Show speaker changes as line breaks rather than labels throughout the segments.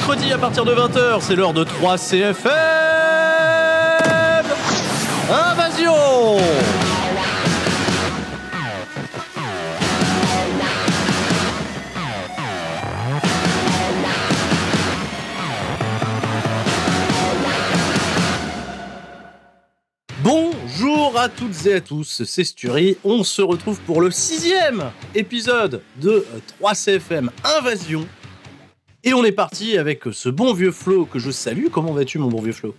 mercredi à partir de 20h, c'est l'heure de 3CFM Invasion. Bonjour à toutes et à tous, c'est Sturi. On se retrouve pour le 6e épisode de 3CFM Invasion. Et on est parti avec ce bon vieux Flo que je salue. Comment vas-tu, mon bon vieux Flo ?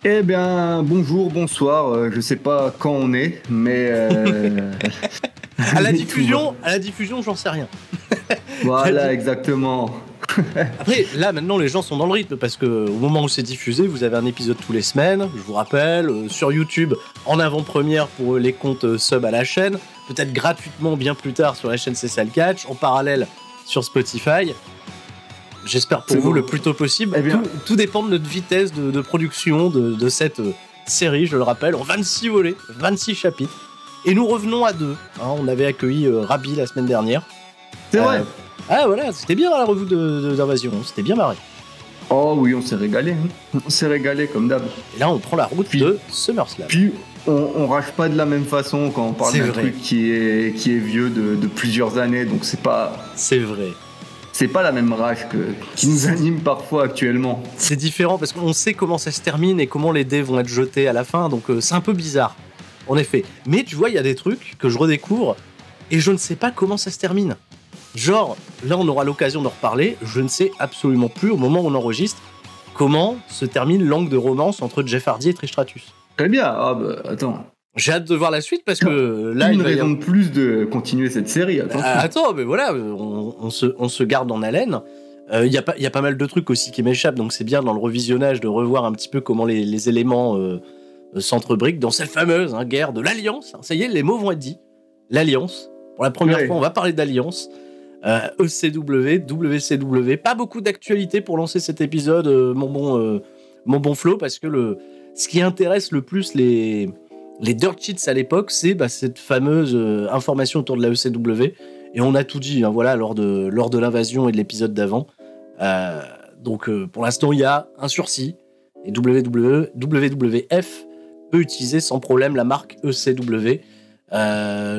Eh bien, bonjour, bonsoir. Je sais pas quand on est, mais
à la diffusion, j'en sais rien.
Voilà, exactement.
Après, là, maintenant, les gens sont dans le rythme parce que au moment où c'est diffusé, vous avez un épisode tous les semaines. Je vous rappelle, sur YouTube, en avant-première pour les comptes sub à la chaîne, peut-être gratuitement bien plus tard sur la chaîne C'est ça le catch, en parallèle sur Spotify. J'espère pour vous le plus tôt possible.
Eh bien,
tout dépend de notre vitesse de production de cette série, je le rappelle, en 26 volets, 26 chapitres. Et nous revenons à 2. On avait accueilli Rabi la semaine dernière.
C'est vrai.
Ah voilà, c'était bien la revue d'Invasion, c'était bien marré.
Oh oui, on s'est régalé. On s'est régalé comme d'hab.
Et là, on prend la route de SummerSlam.
Puis, on rage pas de la même façon quand on parle d'un truc qui est vieux de plusieurs années, donc c'est pas...
C'est vrai.
C'est pas la même rage qui nous anime parfois actuellement.
C'est différent parce qu'on sait comment ça se termine et comment les dés vont être jetés à la fin, donc c'est un peu bizarre, en effet. Mais tu vois, il y a des trucs que je redécouvre et je ne sais pas comment ça se termine. Genre, là on aura l'occasion d'en reparler, je ne sais absolument plus au moment où on enregistre comment se termine l'angle de romance entre Jeff Hardy et Trish Stratus.
Très bien, ah bah attends.
J'ai hâte de voir la suite parce que là...
Une raison de plus de continuer cette série, attention.
Attends, mais voilà, on se garde en haleine. Il y a pas mal de trucs aussi qui m'échappent, donc c'est bien dans le revisionnage de revoir un petit peu comment les éléments s'entrebriquent dans cette fameuse guerre de l'Alliance. Ça y est, les mots vont être dits. L'Alliance. Pour la première fois, on va parler d'Alliance. ECW, WCW. Pas beaucoup d'actualité pour lancer cet épisode, mon bon Flo, parce que ce qui intéresse le plus les dirt sheets à l'époque, c'est cette fameuse information autour de la ECW. Et on a tout dit, voilà, lors de l'invasion et de l'épisode d'avant. Donc, pour l'instant, il y a un sursis. Et WWF peut utiliser sans problème la marque ECW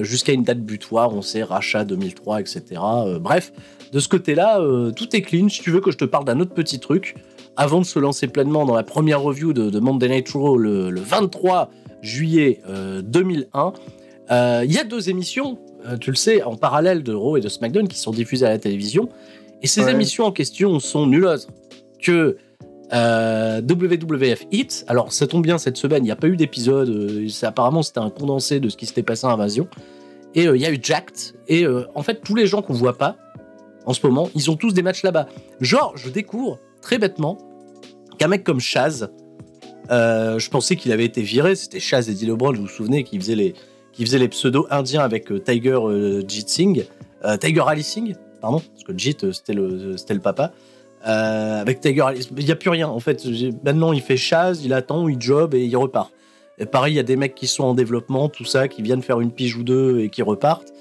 jusqu'à une date butoir, on sait, rachat 2003, etc. Bref, de ce côté-là, tout est clean. Si tu veux que je te parle d'un autre petit truc, avant de se lancer pleinement dans la première review de Monday Night Raw le 23 juillet 2001, il y a 2 émissions, tu le sais, en parallèle de Raw et de SmackDown qui sont diffusées à la télévision. Et ces émissions en question sont nulles autres que WWF Hit. Alors, ça tombe bien, cette semaine, il n'y a pas eu d'épisode. Apparemment, c'était un condensé de ce qui s'était passé à Invasion. Et il y a eu Jacked. Et en fait, tous les gens qu'on voit pas en ce moment, ils ont tous des matchs là-bas. Genre, je découvre très bêtement qu'un mec comme Chaz, je pensais qu'il avait été viré. C'était Chaz et D'Lo Brown, vous vous souvenez, qui faisait les pseudos indiens avec Tiger Jeet Singh. Tiger Ali Singh, pardon, parce que Jeet, c'était le papa. Avec Tiger, il n'y a plus rien en fait. Maintenant il fait Chaz, il attend, il job et il repart. Et pareil, il y a des mecs qui sont en développement, tout ça, qui viennent faire une pige ou deux et qui repartent.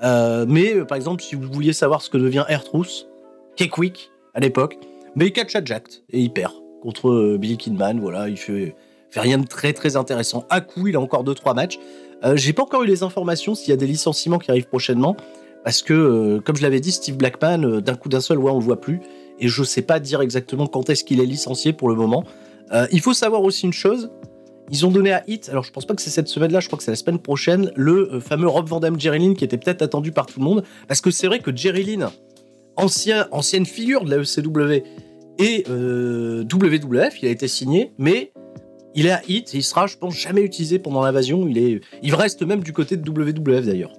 Mais par exemple, si vous vouliez savoir ce que devient R-Truth, K-Quick à l'époque, mais il catch à Jacked et il perd contre Billy Kidman. Voilà, il fait rien de très très intéressant. À coup, il a encore 2-3 matchs. J'ai pas encore eu les informations s'il y a des licenciements qui arrivent prochainement, parce que comme je l'avais dit, Steve Blackman, d'un seul, on le voit plus. Et je sais pas dire exactement quand est-ce qu'il est licencié pour le moment. Il faut savoir aussi une chose, ils ont donné à Hit, alors je pense pas que c'est cette semaine-là, je crois que c'est la semaine prochaine, le fameux Rob Van Dam Jerry Lynn qui était peut-être attendu par tout le monde, parce que c'est vrai que Jerry Lynn, ancienne figure de la ECW et WWF, il a été signé, mais il est à Hit et il sera, je pense, jamais utilisé pendant l'invasion. Il reste même du côté de WWF d'ailleurs.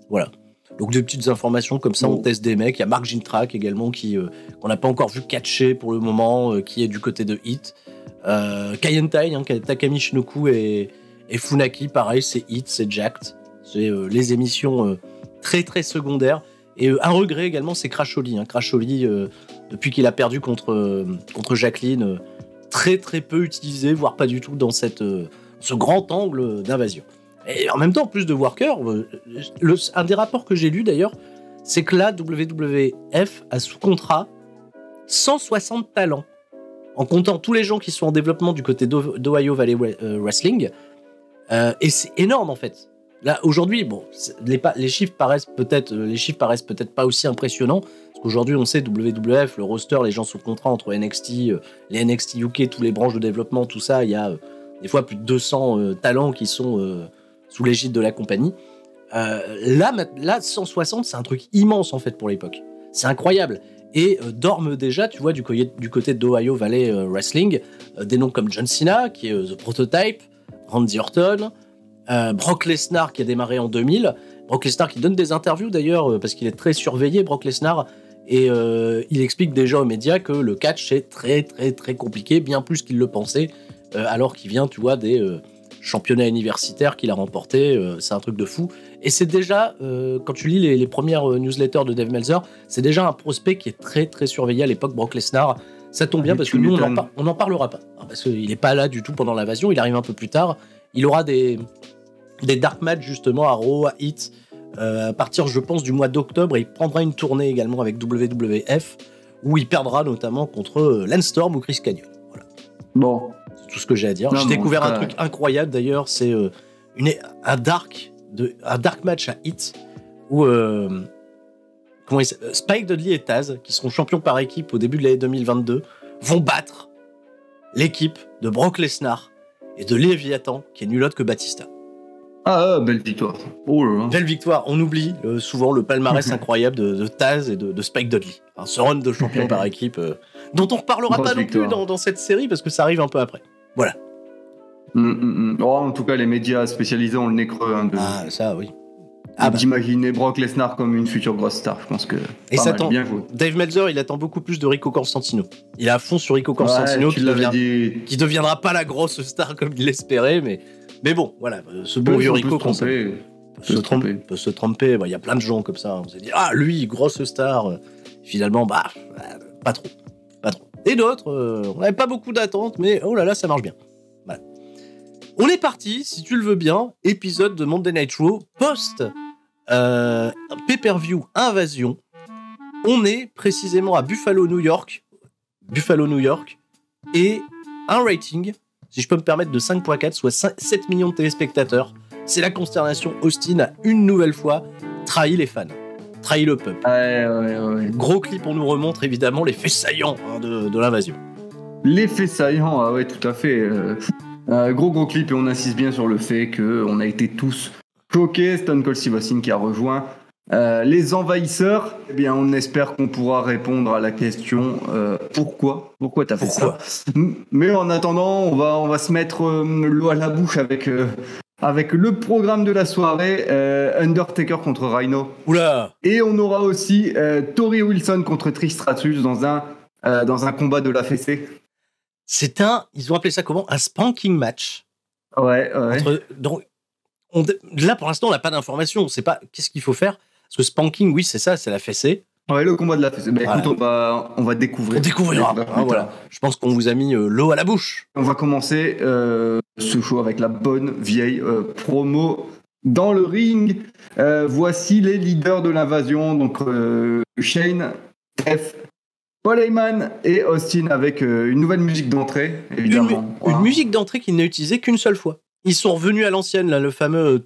Voilà. Donc des petites informations comme ça, on teste des mecs. Il y a Mark Jindrak également qu'on n'a pas encore vu catcher pour le moment, qui est du côté de Hit. Kaientai, Takami Shinoku et Funaki, pareil, c'est Hit, c'est Jacked. C'est les émissions très très secondaires. Et un regret également, c'est Crash Holly. Crash Holly, depuis qu'il a perdu contre Jacqueline, très très peu utilisé, voire pas du tout dans ce grand angle d'invasion. Et en même temps, plus de workers, un des rapports que j'ai lu d'ailleurs, c'est que là, WWF a sous contrat 160 talents. En comptant tous les gens qui sont en développement du côté d'Ohio Valley Wrestling. Et c'est énorme, en fait. Là, aujourd'hui, bon, les chiffres paraissent peut-être pas aussi impressionnants. Parce qu'aujourd'hui, on sait, WWF, le roster, les gens sous contrat entre NXT, les NXT UK, tous les branches de développement, tout ça, il y a des fois plus de 200 talents qui sont sous l'égide de la compagnie. Là, 160, c'est un truc immense, en fait, pour l'époque. C'est incroyable. Et dorment déjà, tu vois, du côté d'Ohio Valley Wrestling, des noms comme John Cena, qui est The Prototype, Randy Orton, Brock Lesnar, qui a démarré en 2000. Brock Lesnar qui donne des interviews, d'ailleurs, parce qu'il est très surveillé, Brock Lesnar, et il explique déjà aux médias que le catch, c'est très, très, très compliqué, bien plus qu'il le pensait, alors qu'il vient, tu vois, des championnats universitaires qu'il a remportés, c'est un truc de fou. Et c'est déjà, quand tu lis les premières newsletters de Dave Meltzer, c'est déjà un prospect qui est très très surveillé à l'époque, Brock Lesnar. Ça tombe bien parce que nous, on n'en parlera pas. Parce qu'il n'est pas là du tout pendant l'invasion, il arrive un peu plus tard. Il aura des dark matchs justement à Raw, à Heat, à partir, je pense, du mois d'octobre. Et il prendra une tournée également avec WWF, où il perdra notamment contre Lance Storm ou Chris Kanyon. Voilà.
Bon.
C'est tout ce que j'ai à dire. J'ai découvert un truc incroyable d'ailleurs, c'est un dark match à Heat où Spike Dudley et Taz, qui seront champions par équipe au début de l'année 2022, vont battre l'équipe de Brock Lesnar et de Léviathan, qui est nul autre que Batista.
Ah, belle victoire. Oh là là.
Belle victoire. On oublie souvent le palmarès incroyable de Taz et de Spike Dudley. Ce run de champion par équipe, dont on reparlera pas non plus dans cette série, parce que ça arrive un peu après. Voilà.
Oh, en tout cas, les médias spécialisés ont le nez creux.
Ça, oui.
D'imaginer Brock Lesnar comme une future grosse star, je pense que
et ça bien joué. Dave Meltzer, il attend beaucoup plus de Rico Constantino. Il est à fond sur Rico Constantino, qui deviendra pas la grosse star comme il l'espérait, mais bon, voilà, ce bon vieux Rico peut se tromper. Il y a plein de gens comme ça. On s'est dit, lui, grosse star. Finalement, pas trop. Et d'autres, on n'avait pas beaucoup d'attentes, mais oh là là, ça marche bien. Voilà. On est parti, si tu le veux bien, épisode de Monday Night Raw, post pay-per-view Invasion. On est précisément à Buffalo, New York, et un rating, si je peux me permettre, de 5.4, soit 7 millions de téléspectateurs. C'est la consternation. Austin a une nouvelle fois trahi les fans. Trahi le peuple.
Ouais.
Gros clip, on nous remontre évidemment les faits saillants de l'invasion.
Les faits saillants, ouais, tout à fait. Gros clip, et on insiste bien sur le fait qu'on a été tous choqués. Stone Cold Steve Austin qui a rejoint les envahisseurs. Eh bien, on espère qu'on pourra répondre à la question pourquoi t'as fait ça. Mais en attendant, on va se mettre l'eau à la bouche avec le programme de la soirée, Undertaker contre Rhino.
Oula.
Et on aura aussi Torrie Wilson contre Trish Stratus dans un combat de la fessée.
Ils ont appelé ça comment ? Un spanking match.
Ouais.
Là, pour l'instant, on n'a pas d'informations. On ne sait pas qu'est-ce qu'il faut faire. Parce que spanking, oui, c'est ça, c'est la fessée.
Ouais, le combat de la fessée. Voilà. Écoute, on va découvrir.
On découvrira. Voilà. Je pense qu'on vous a mis l'eau à la bouche.
On va commencer ce show avec la bonne vieille promo dans le ring. Voici les leaders de l'invasion. Donc, Shane, Steph, Paul Heyman et Austin avec une nouvelle musique d'entrée, évidemment.
Une musique d'entrée qu'ils n'a utilisée qu'une seule fois. Ils sont revenus à l'ancienne, là, le fameux...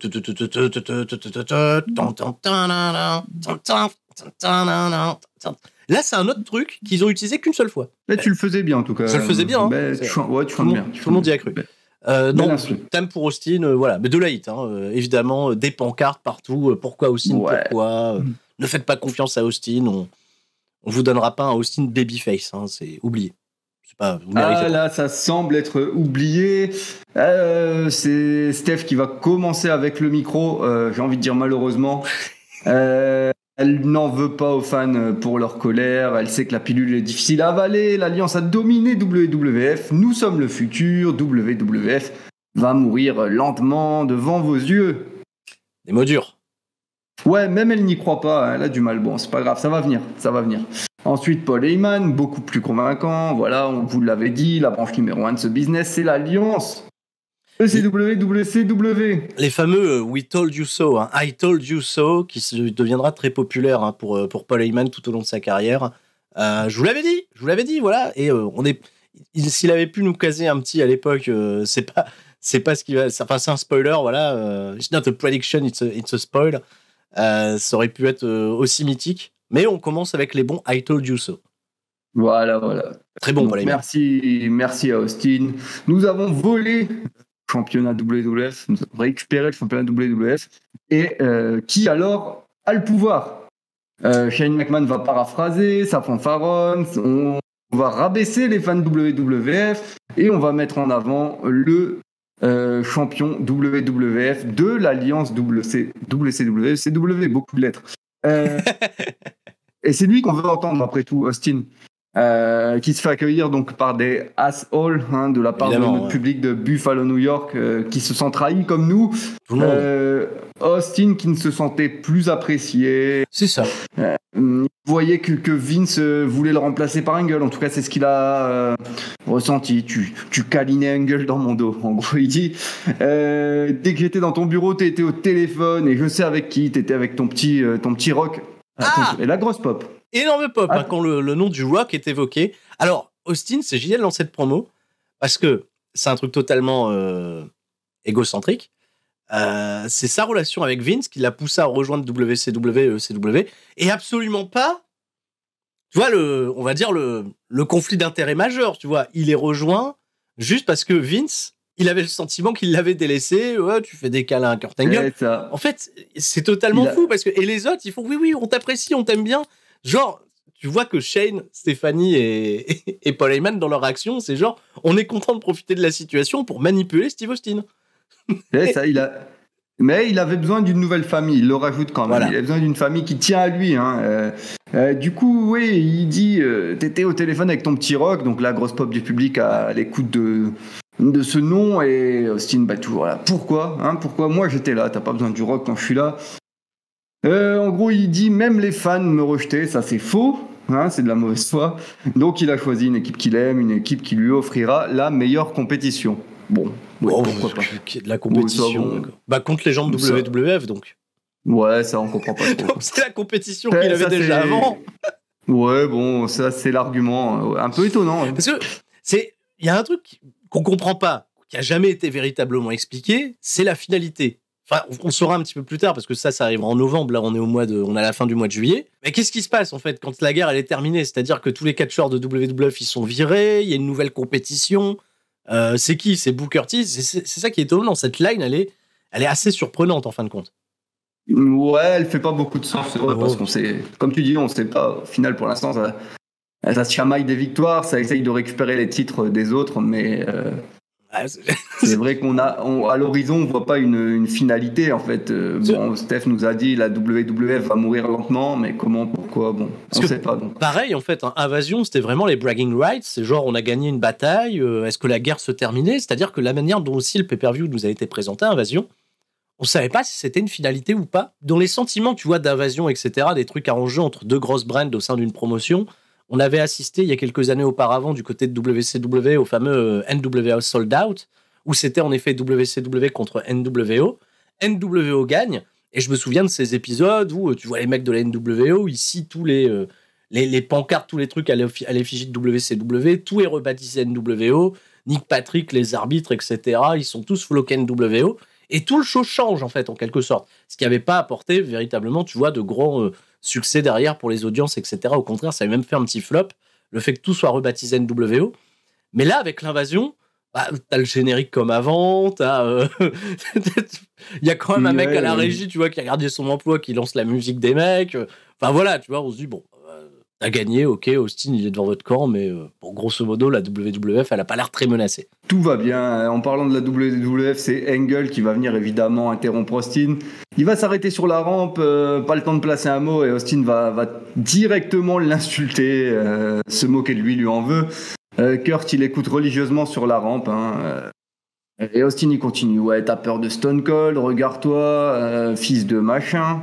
Là, c'est un autre truc qu'ils ont utilisé qu'une seule fois.
Là, tu le faisais bien, en tout cas.
Je le faisais bien.
Tu chantes bien.
Tout le monde y a cru. Non, thème pour Austin, voilà. Mais de la hit, évidemment, des pancartes partout. Pourquoi Austin ? Pourquoi ne faites pas confiance à Austin. On vous donnera pas un Austin babyface. C'est oublié.
Là, ça semble être oublié. C'est Steph qui va commencer avec le micro. J'ai envie de dire malheureusement. Elle n'en veut pas aux fans pour leur colère. Elle sait que la pilule est difficile à avaler. L'Alliance a dominé WWF. Nous sommes le futur. WWF va mourir lentement devant vos yeux.
Des mots durs.
Ouais, même elle n'y croit pas. Elle a du mal. Bon, c'est pas grave, ça va venir. Ensuite, Paul Heyman, beaucoup plus convaincant. Voilà, on vous l'avait dit, la branche numéro 1 de ce business, c'est l'Alliance. ECW, WCW.
Les fameux We Told You So, I Told You So, qui deviendra très populaire pour Paul Heyman tout au long de sa carrière. Je vous l'avais dit, voilà. Et s'il avait pu nous caser un petit à l'époque, c'est pas ce qui va. Enfin, c'est un spoiler, voilà. It's not a prediction, it's a spoil. Ça aurait pu être aussi mythique. Mais on commence avec les bons I told you so.
Voilà.
Très bon, voilà.
Merci à Austin. Nous avons volé le championnat WWF, nous avons récupéré le championnat WWF. Et qui alors a le pouvoir? Shane McMahon va paraphraser, ça fanfaronne, on va rabaisser les fans WWF et on va mettre en avant le champion WWF de l'alliance WCW, CW, beaucoup de lettres. Et c'est lui qu'on veut entendre après tout, Austin, qui se fait accueillir donc par des assholes de la part de notre public de Buffalo, New York, qui se sent trahi comme nous. Austin qui ne se sentait plus apprécié.
C'est ça.
Il voyait que Vince voulait le remplacer par Angle. En tout cas, c'est ce qu'il a ressenti. Tu câlinais Angle dans mon dos. En gros, il dit dès que j'étais dans ton bureau, t'étais au téléphone et je sais avec qui. T'étais avec ton petit rock. Et la grosse pop.
Énorme pop quand le nom du rock est évoqué. Alors, Austin, c'est génial dans cette promo parce que c'est un truc totalement égocentrique. C'est sa relation avec Vince qui l'a poussé à rejoindre WCW et ECW et absolument pas, tu vois, on va dire le conflit d'intérêt majeur, tu vois. Il est rejoint juste parce que Vince, il avait le sentiment qu'il l'avait délaissé. Ouais, tu fais des câlins à Kurt Angle. En fait, c'est totalement fou parce que et les autres, ils font oui, on t'apprécie, on t'aime bien. Genre, tu vois que Shane, Stephanie et Paul Heyman dans leur action, c'est genre, on est content de profiter de la situation pour manipuler Steve Austin.
C'est ça, mais il avait besoin d'une nouvelle famille, il le rajoute quand même. Voilà. Il avait besoin d'une famille qui tient à lui. Du coup, oui, il dit t'étais au téléphone avec ton petit rock, donc la grosse pop du public à l'écoute de ce nom. Et Austin, toujours là. Pourquoi moi j'étais là, t'as pas besoin du rock quand je suis là. En gros, il dit même les fans me rejetaient, ça c'est faux. C'est de la mauvaise foi. Donc il a choisi une équipe qu'il aime, une équipe qui lui offrira la meilleure compétition. Bon, pourquoi pas.
De la compétition. Contre les gens de WWF, donc.
Ouais, ça, on comprend pas trop.
C'est la compétition qu'il avait déjà avant.
Ouais, bon, ça, c'est l'argument un peu étonnant.
Parce que, il y a un truc qu'on comprend pas, qui a jamais été véritablement expliqué, c'est la finalité. Enfin, on saura un petit peu plus tard, parce que ça arrivera en novembre, là, on est à la fin du mois de juillet. Mais qu'est-ce qui se passe, en fait, quand la guerre, elle est terminée? C'est-à-dire que tous les catcheurs de WWF, ils sont virés, il y a une nouvelle compétition. C'est qui? C'est Booker T. C'est ça qui est étonnant. Cette line, elle est assez surprenante en fin de compte.
Ouais, elle fait pas beaucoup de sens, parce qu'on sait, comme tu dis, on sait pas. Au final, pour l'instant, ça se chamaille des victoires, ça essaye de récupérer les titres des autres, mais c'est vrai à l'horizon, on voit pas une finalité en fait. Steph nous a dit la WWF va mourir lentement, mais comment, pourquoi, on sait pas. Donc.
Pareil en fait, Invasion, c'était vraiment les bragging rights, c'est genre on a gagné une bataille, est-ce que la guerre se terminait? C'est-à-dire que la manière dont aussi le pay-per-view nous a été présenté, Invasion, on savait pas si c'était une finalité ou pas. Dans les sentiments, tu vois, d'Invasion, etc., des trucs arrangés entre deux grosses brands au sein d'une promotion, on avait assisté il y a quelques années auparavant du côté de WCW au fameux NWO Sold Out, où c'était en effet WCW contre NWO. NWO gagne, et je me souviens de ces épisodes où tu vois les mecs de la NWO, ici tous les pancartes, tous les trucs à l'effigie de WCW, tout est rebaptisé NWO, Nick Patrick, les arbitres, etc., ils sont tous floqués NWO, et tout le show change en fait, en quelque sorte. Ce qui n'avait pas apporté véritablement, tu vois, de grands succès derrière pour les audiences, etc. Au contraire, ça avait même fait un petit flop, le fait que tout soit rebaptisé NWO. Mais là, avec l'invasion, t'as le générique comme avant, il y a quand même un mec à la régie, tu vois, qui a gardé son emploi, qui lance la musique des mecs. Enfin voilà, tu vois, on se dit, bon, t'as gagné, ok, Austin, il est devant votre camp, mais grosso modo, la WWF, elle a pas l'air très menacée.
Tout va bien. En parlant de la WWF, c'est Angle qui va venir évidemment interrompre Austin. Il va s'arrêter sur la rampe, pas le temps de placer un mot, et Austin va directement l'insulter, se moquer de lui en veut. Kurt, il écoute religieusement sur la rampe. Et Austin, il continue. Ouais, t'as peur de Stone Cold, regarde-toi, fils de machin.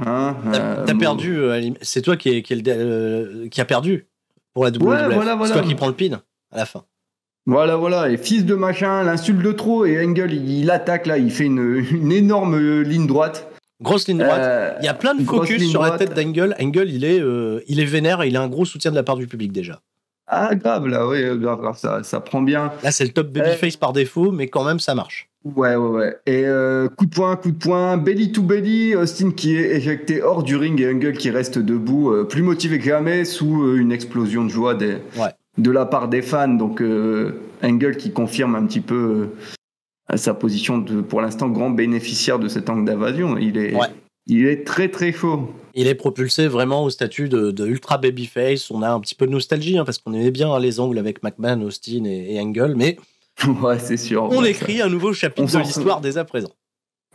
T'as perdu, c'est toi qui a perdu pour la WWF. Ouais, voilà. C'est toi qui prends le pin à la fin.
Voilà. Et fils de machin, l'insulte de trop. Et Angle, il attaque là, il fait une énorme ligne droite.
Grosse ligne droite. Il y a plein de focus sur la tête d'Angle. Angle, il est vénère et il a un gros soutien de la part du public déjà.
Ah, grave, là, oui, grave, ça prend bien.
Là, c'est le top babyface par défaut, mais quand même, ça marche.
Ouais. Et coup de poing, belly to belly, Austin qui est éjecté hors du ring et Angle qui reste debout, plus motivé que jamais, sous une explosion de joie de la part des fans. Donc, Angle qui confirme un petit peu sa position de, pour l'instant, grand bénéficiaire de cet angle d'invasion. Il est très, très chaud.
Il est propulsé vraiment au statut de ultra babyface. On a un petit peu de nostalgie, parce qu'on aimait bien les angles avec McMahon, Austin et Angle, mais
ouais, c'est sûr.
On écrit un nouveau chapitre de l'histoire dès à présent.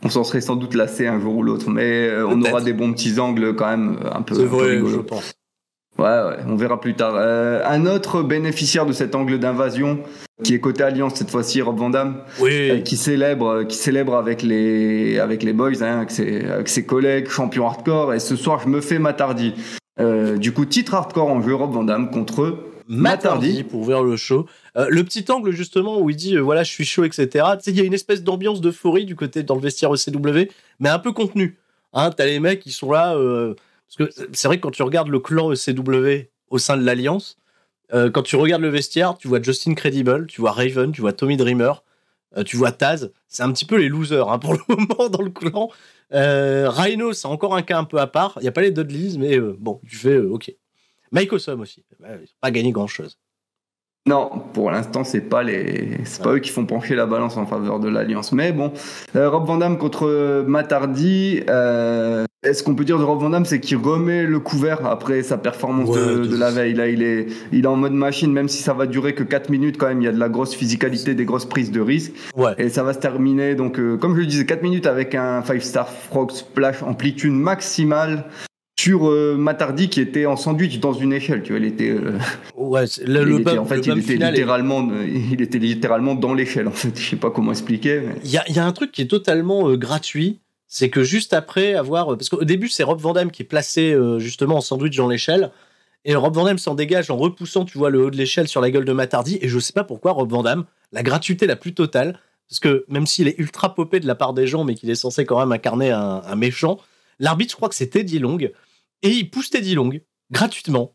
On s'en serait sans doute lassé un jour ou l'autre, mais on aura des bons petits angles quand même un peu rigolos.
Je pense.
Ouais, on verra plus tard. Un autre bénéficiaire de cet angle d'invasion, qui est côté Alliance cette fois-ci, Rob Van Dam, qui célèbre avec les boys, avec ses collègues champions hardcore. Et ce soir, je me fais Matt Hardy. Du coup, titre hardcore en jeu, Rob Van Dam contre Matt Hardy
pour ouvrir le show. Le petit angle justement où il dit voilà, je suis chaud, etc. Tu sais, il y a une espèce d'ambiance d'euphorie du côté dans le vestiaire ECW, mais un peu contenu. T'as les mecs qui sont là. Parce que c'est vrai que quand tu regardes le clan ECW au sein de l'Alliance, quand tu regardes le vestiaire, tu vois Justin Credible, tu vois Raven, tu vois Tommy Dreamer, tu vois Taz. C'est un petit peu les losers pour le moment dans le clan. Rhino, c'est encore un cas un peu à part. Il n'y a pas les Dudleys, mais bon, tu fais OK. Mike Awesome aussi. Ils n'ont pas gagné grand-chose.
Non, pour l'instant, c'est pas eux qui font pencher la balance en faveur de l'Alliance. Mais bon, Rob Van Dam contre Matt Hardy. Est-ce qu'on peut dire de Rob Van Dam, c'est qu'il remet le couvert après sa performance de la veille. Là, il est en mode machine, même si ça va durer que 4 minutes quand même. Il y a de la grosse physicalité, des grosses prises de risque. Ouais. Et ça va se terminer, donc, comme je le disais, 4 minutes avec un 5-star frog splash amplitude maximale sur Matt Hardy qui était en sandwich dans une échelle. Tu vois, il était... il était littéralement dans l'échelle, en fait. Je sais pas comment expliquer.
Il y a un truc qui est totalement gratuit. C'est que juste après avoir... Parce qu'au début, c'est Rob Van Dam qui est placé justement en sandwich dans l'échelle. Et Rob Van Dam s'en dégage en repoussant, tu vois, le haut de l'échelle sur la gueule de Matt Hardy. Et je sais pas pourquoi Rob Van Dam, la gratuité la plus totale, parce que même s'il est ultra popé de la part des gens, mais qu'il est censé quand même incarner un méchant, l'arbitre, je crois que c'est Teddy Long. Et il pousse Teddy Long, gratuitement.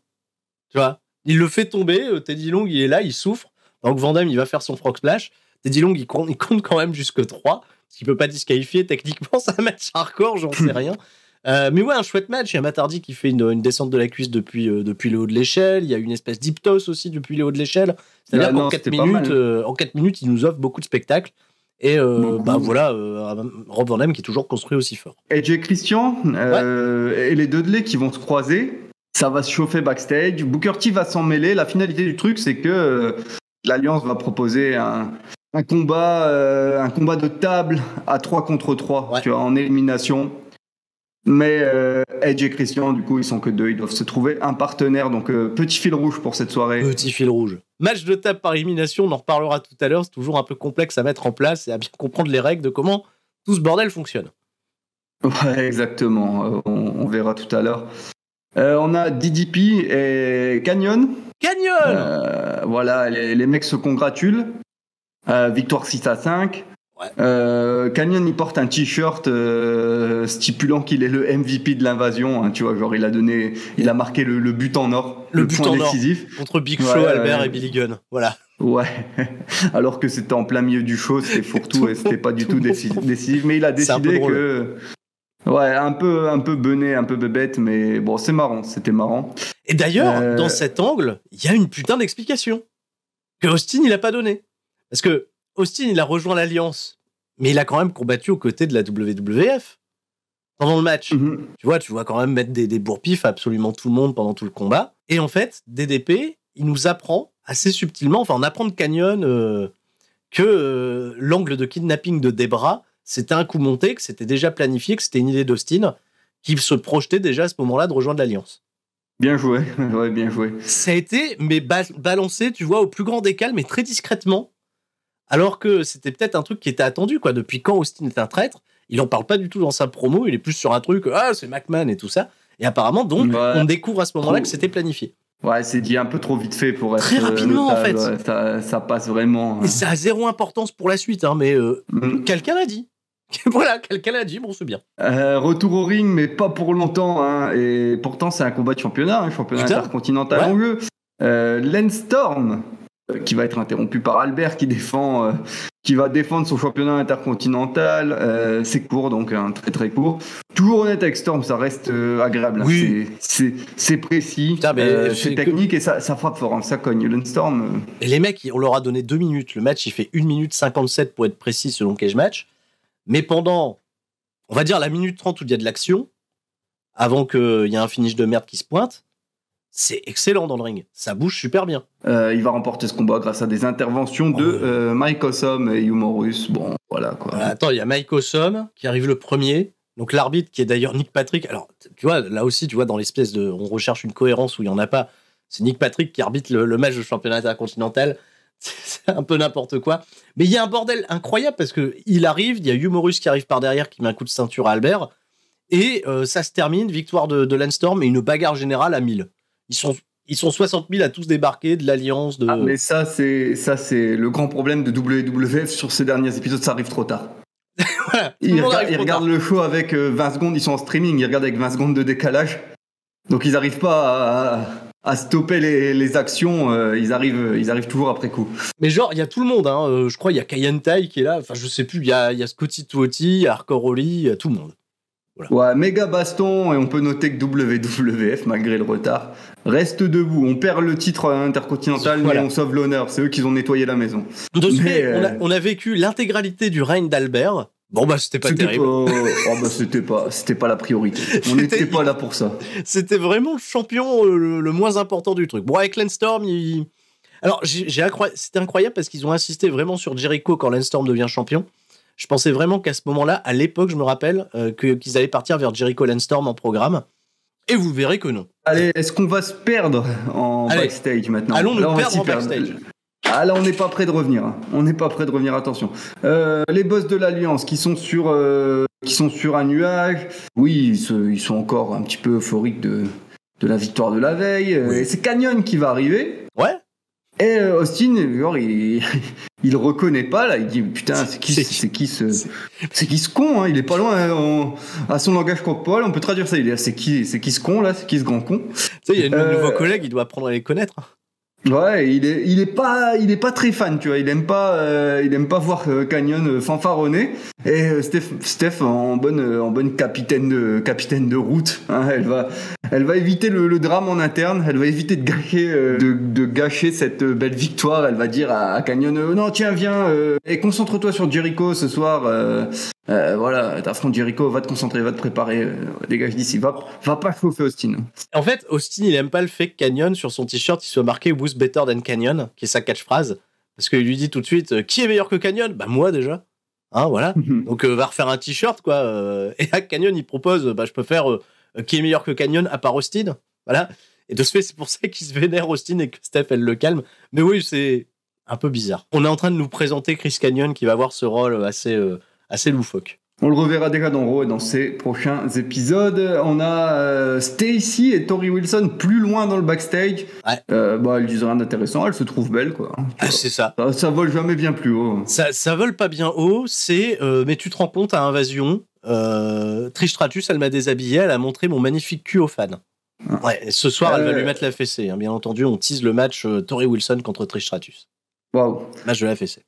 Tu vois, il le fait tomber. Teddy Long, il est là, il souffre. Donc Van Dam, il va faire son frog splash. Teddy Long, il compte quand même jusque 3. Ce qui peut pas disqualifier techniquement, c'est un match hardcore, j'en sais rien. Mais ouais, un chouette match. Il y a Matt Hardy qui fait une descente de la cuisse depuis le haut de l'échelle. Il y a une espèce d'iptos aussi depuis le haut de l'échelle. C'est-à-dire qu'en 4 minutes, il nous offre beaucoup de spectacles. Et voilà, Rob Van Dam qui est toujours construit aussi fort.
AJ Christian et les Dudley qui vont se croiser. Ça va se chauffer backstage. Booker T va s'en mêler. La finalité du truc, c'est que l'Alliance va proposer un combat de table à 3 contre 3, tu vois, en élimination. Mais Edge et Christian, du coup, ils sont que 2. Ils doivent se trouver un partenaire. Donc, petit fil rouge pour cette soirée.
Petit fil rouge. Match de table par élimination, on en reparlera tout à l'heure. C'est toujours un peu complexe à mettre en place et à bien comprendre les règles de comment tout ce bordel fonctionne.
Ouais, exactement. On verra tout à l'heure. On a DDP et Canyon. Voilà, les mecs se congratulent. Victoire 6-5. Ouais. Canyon, il porte un t-shirt stipulant qu'il est le MVP de l'invasion. Hein, tu vois, genre il a marqué le but en or,
le but
point
en
décisif
or contre Big Show, Albert et Billy Gunn. Voilà.
Ouais. Alors que c'était en plein milieu du show, c'était fourre-tout et c'était pas du tout décisif. Mais il a décidé que. Ouais, un peu bené, un peu bébête, mais bon, c'est marrant, c'était marrant.
Et d'ailleurs, dans cet angle, il y a une putain d'explication que Austin, il a pas donné. Parce que Austin, il a rejoint l'Alliance, mais il a quand même combattu aux côtés de la WWF pendant le match. Mm-hmm. Tu vois quand même mettre des bourre-pifs à absolument tout le monde pendant tout le combat. Et en fait, DDP, il nous apprend assez subtilement, on apprend de Canyon que l'angle de kidnapping de Debra, c'était un coup monté, que c'était déjà planifié, que c'était une idée d'Austin, qui se projetait déjà à ce moment-là de rejoindre l'Alliance.
Bien joué, ouais, bien joué.
Ça a été balancé, tu vois, au plus grand des calmes, mais très discrètement, alors que c'était peut-être un truc qui était attendu, quoi. Depuis quand Austin est un traître, il en parle pas du tout dans sa promo, il est plus sur un truc, c'est McMahon et tout ça. Et apparemment, donc, on découvre à ce moment-là que c'était planifié.
Ouais, c'est dit un peu trop vite fait pour être...
Très rapidement, en fait.
Ouais, ça passe vraiment...
Et ça a zéro importance pour la suite, hein, mais quelqu'un l'a dit. Voilà, quelqu'un l'a dit, bon, c'est bien.
Retour au ring, mais pas pour longtemps. Hein, et pourtant, c'est un combat de championnat, championnat intercontinental en jeu. Lance Storm, qui va être interrompu par Albert, qui va défendre son championnat intercontinental. C'est court, donc très très court. Toujours honnête avec Storm, ça reste agréable.
Oui.
C'est précis, c'est technique et ça frappe fort, hein, ça cogne. Lance Storm.
Et les mecs, on leur a donné 2 minutes. Le match, il fait 1 minute 57 pour être précis selon Cage Match. Mais pendant, on va dire, la minute 30 où il y a de l'action, avant qu'il y ait un finish de merde qui se pointe, c'est excellent dans le ring. Ça bouge super bien.
Il va remporter ce combat grâce à des interventions de Mike Awesome et Humorus. Bon, voilà quoi.
Attends, il y a Mike Awesome qui arrive le premier. Donc l'arbitre qui est d'ailleurs Nick Patrick. Alors, tu vois, là aussi, tu vois, dans l'espèce de... On recherche une cohérence où il n'y en a pas. C'est Nick Patrick qui arbitre le match de championnat intercontinental. C'est un peu n'importe quoi. Mais il y a un bordel incroyable parce qu'il arrive, il y a Humorus qui arrive par derrière qui met un coup de ceinture à Albert. Et ça se termine, victoire de Lance Storm et une bagarre générale à 1000. Ils sont 60 000 à tous débarquer de l'Alliance. Ah,
mais ça, c'est le grand problème de WWF sur ces derniers épisodes, ça arrive trop tard.
Voilà,
ils regardent le show avec 20 secondes, ils sont en streaming, ils regardent avec 20 secondes de décalage. Donc ils n'arrivent pas à stopper les actions, ils arrivent toujours après coup.
Mais genre, il y a tout le monde, hein. Je crois il y a Kayentai qui est là, enfin je sais plus, il y a Scotty Tuotti, Hardcore Holly, il y a tout le monde.
Voilà. Ouais, méga baston, et on peut noter que WWF, malgré le retard, reste debout. On perd le titre intercontinental, mais on sauve l'honneur. C'est eux qui ont nettoyé la maison.
De ce fait, on a vécu l'intégralité du règne d'Albert. Bon, bah, c'était pas terrible.
C'était pas la priorité. On n'était pas là pour ça.
C'était vraiment le champion le moins important du truc. Bon, avec Lance Storm, alors, c'était incroyable parce qu'ils ont insisté vraiment sur Jericho quand Lance Storm devient champion. Je pensais vraiment qu'à ce moment-là, à l'époque, je me rappelle, qu'ils allaient partir vers Jericho Lance Storm en programme. Et vous verrez que non.
Allez, est-ce qu'on va se perdre en backstage maintenant?
Allons nous perdre en backstage.
Ah là, on n'est pas prêt de revenir. On n'est pas prêt de revenir, attention. Les boss de l'Alliance qui sont sur un nuage. Oui, ils sont encore un petit peu euphoriques de la victoire de la veille. Oui. C'est Canyon qui va arriver.
Ouais.
Et Austin, genre, il reconnaît pas là. Il dit putain, c'est qui ce con, hein, il est pas loin à son langage corporel. On peut traduire ça. Il dit c'est qui ce con là, c'est qui ce grand con.
Tu sais, il y a un nouveau collègue, il doit apprendre à les connaître.
Ouais, il est pas très fan, tu vois. Il aime pas voir Canyon fanfaronner. Et Steph en bonne capitaine de route, hein, elle va éviter le drame en interne. Elle va éviter de gâcher cette belle victoire. Elle va dire à Canyon non, tiens, viens et concentre-toi sur Jericho ce soir. Voilà, t'affrontes Jericho, va te concentrer, va te préparer, dégage d'ici, va pas chauffer Austin.
En fait, Austin, il aime pas le fait que Canyon, sur son t-shirt, il soit marqué Who's better than Canyon, qui est sa catchphrase, parce qu'il lui dit tout de suite qui est meilleur que Canyon? Bah moi déjà, hein, voilà. Donc va refaire un t-shirt quoi. Et à Canyon, il propose, je peux faire qui est meilleur que Canyon à part Austin, voilà. Et de ce fait, c'est pour ça qu'il se vénère Austin et que Steph elle le calme. Mais oui, c'est un peu bizarre. On est en train de nous présenter Chris Canyon qui va avoir ce rôle assez loufoque.
On le reverra déjà dans Raw et dans ses prochains épisodes. On a Stacy et Tori Wilson plus loin dans le backstage.
Ouais.
Elles disent rien d'intéressant, elles se trouvent belles quoi.
C'est ça.
Ça vole jamais bien plus haut.
Ça vole pas bien haut, mais tu te rends compte à Invasion, Trish Stratus, elle m'a déshabillé, elle a montré mon magnifique cul aux fans. Ouais, ce soir, elle va lui mettre la fessée. Hein. Bien entendu, on tease le match Tori Wilson contre Trish Stratus.
Waouh.
Match de la fessée.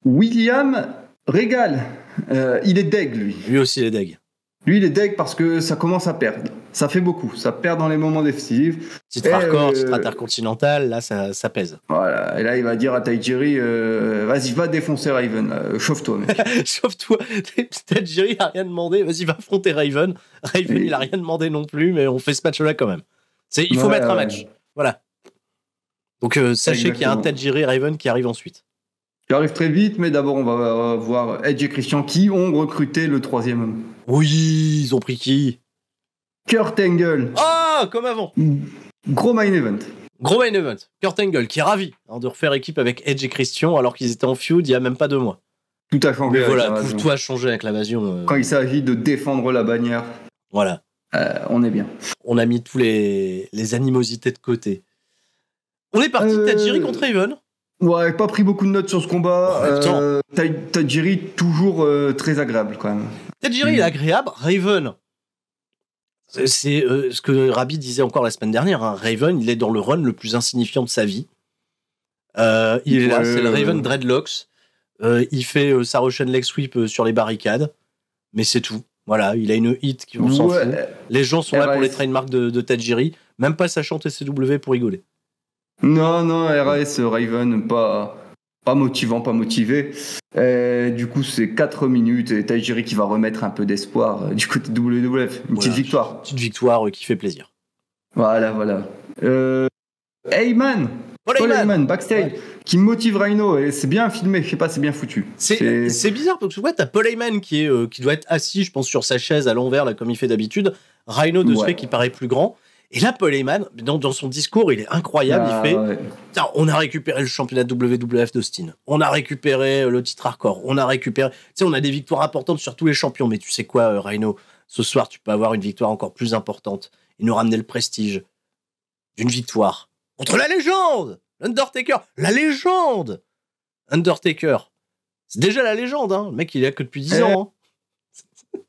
William Regal, il est deg lui.
Lui aussi il est deg.
Lui il est deg parce que ça commence à perdre. Ça fait beaucoup, ça perd dans les moments décisifs.
Titre hardcore, titre intercontinental, là ça pèse.
Voilà, et là il va dire à Tajiri, vas-y va défoncer Raven, là. Chauffe-toi mec.
Chauffe-toi, Tajiri a rien demandé, vas-y va affronter Raven. Raven il a rien demandé non plus, mais on fait ce match-là quand même. Il faut mettre un match, voilà. Donc sachez qu'il y a un Tajiri Raven qui arrive ensuite.
Qui arrive très vite, mais d'abord on va voir Edge et Christian qui ont recruté le troisième homme.
Oui, ils ont pris qui?
Kurt Angle.
Ah, comme avant.
Gros main event.
Gros main event. Kurt Angle qui est ravi de refaire équipe avec Edge et Christian alors qu'ils étaient en feud il y a même pas 2 mois.
Tout a changé.
Mais voilà, tout a changé avec l'invasion.
Quand il s'agit de défendre la bannière.
Voilà.
On est bien.
On a mis tous les animosités de côté. On est parti de Tajiri contre Raven.
Ouais, pas pris beaucoup de notes sur ce combat. Tajiri, toujours très agréable quand même.
Tajiri, il est agréable. Raven, c'est ce que Rabi disait encore la semaine dernière. Hein. Raven, il est dans le run le plus insignifiant de sa vie. Il est là, c'est le Raven Dreadlocks. Il fait sa Russian Leg Sweep sur les barricades. Mais c'est tout. Voilà, il a une hit qui s'en fout. Les gens sont là pour les trademarks de Tajiri, même pas sachant TCW pour rigoler.
Non, RAS Raven, pas motivant, pas motivé. Du coup, c'est 4 minutes et Tajiri qui va remettre un peu d'espoir du côté de WWF. Une petite victoire.
Une petite victoire qui fait plaisir.
Voilà. Heyman Paul Heyman, backstage, qui motive Rhino, et c'est bien filmé, je sais pas, c'est bien foutu.
C'est bizarre, parce que t'as Paul Heyman qui doit être assis, je pense, sur sa chaise à l'envers, là, comme il fait d'habitude. Rhino, de ce fait, qui paraît plus grand. Et là, Paul Heyman, dans son discours, il est incroyable. Il fait on a récupéré le championnat WWF d'Austin. On a récupéré le titre hardcore. On a récupéré. Tu sais, on a des victoires importantes sur tous les champions. Mais tu sais quoi, Rhino, ce soir, tu peux avoir une victoire encore plus importante et nous ramener le prestige d'une victoire contre la légende, l'Undertaker. La légende Undertaker. C'est déjà la légende, hein. Le mec, il est là que depuis 10 ans. Hein.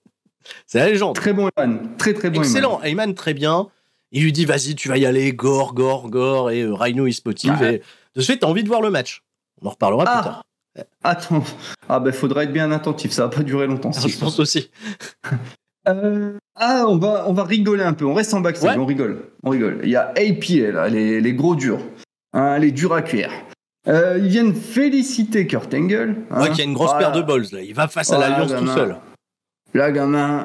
C'est la légende.
Très bon Heyman. Très bon
Excellent. Heyman, très bien. Il lui dit, vas-y, tu vas y aller, gore. Et Rhino, il se motive. Et de ce fait, t'as envie de voir le match. On en reparlera plus tard.
Attends. Faudra être bien attentif. Ça va pas durer longtemps.
Je pense aussi.
On va rigoler un peu. On reste en backstage. On rigole. Il y a APA, là, les gros durs. Hein, les durs à cuire. Ils viennent féliciter Kurt Angle.
Qui a une grosse paire de balls, là. Il va face à l'Alliance tout seul.
Là, gamin,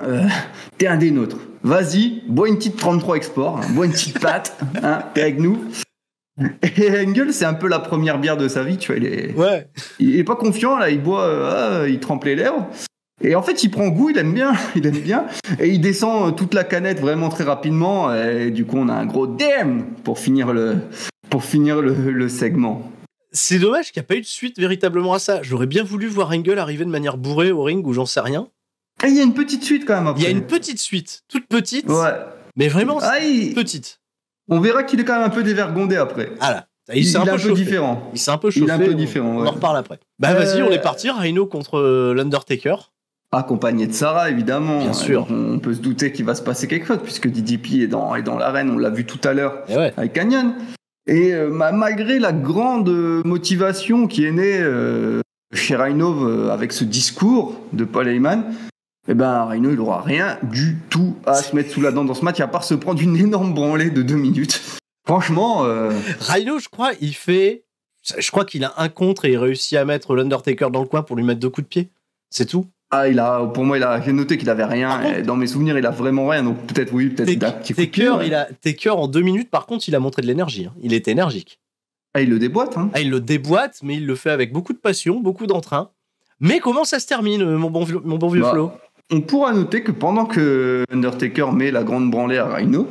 t'es un des nôtres. Vas-y, bois une petite 33 Export, bois une petite patte, t'es avec nous. Et Angle, c'est un peu la première bière de sa vie, tu vois. Il est pas confiant, là, il boit, il trempe les lèvres. Et en fait, il prend goût, il aime bien. Et il descend toute la canette vraiment très rapidement. Et du coup, on a un gros damn pour finir le segment.
C'est dommage qu'il n'y a pas eu de suite véritablement à ça. J'aurais bien voulu voir Angle arriver de manière bourrée au ring, ou j'en sais rien.
Et il y a une petite suite quand même après.
Il y a une petite suite, toute petite, mais vraiment petite.
On verra qu'il est quand même un peu dévergondé après.
Il s'est un peu
différent.
Il s'est un peu chauffé.
Il est un peu différent.
On en reparle après. Vas-y, on est parti. Rhino contre l'Undertaker.
Accompagné de Sarah, évidemment.
Bien sûr.
On peut se douter qu'il va se passer quelque chose, puisque DDP est dans l'arène, on l'a vu tout à l'heure avec Kanyon. Et malgré la grande motivation qui est née chez Rhino avec ce discours de Paul Heyman, Rhino, il n'aura rien du tout à se mettre sous la dent dans ce match, à part se prendre une énorme branlée de 2 minutes. Franchement...
Rhino, je crois qu'il a un contre et il réussit à mettre l'Undertaker dans le coin pour lui mettre 2 coups de pied. C'est tout.
Pour moi, j'ai noté qu'il avait rien. Dans mes souvenirs, il a vraiment rien. Donc peut-être
Taker, en 2 minutes, par contre, il a montré de l'énergie. Hein. Il était énergique.
Il le déboîte. Hein.
Il le déboîte, mais il le fait avec beaucoup de passion, beaucoup d'entrain. Mais comment ça se termine, mon bon vieux Flo ?
On pourra noter que pendant que Undertaker met la grande branlée à Rhino,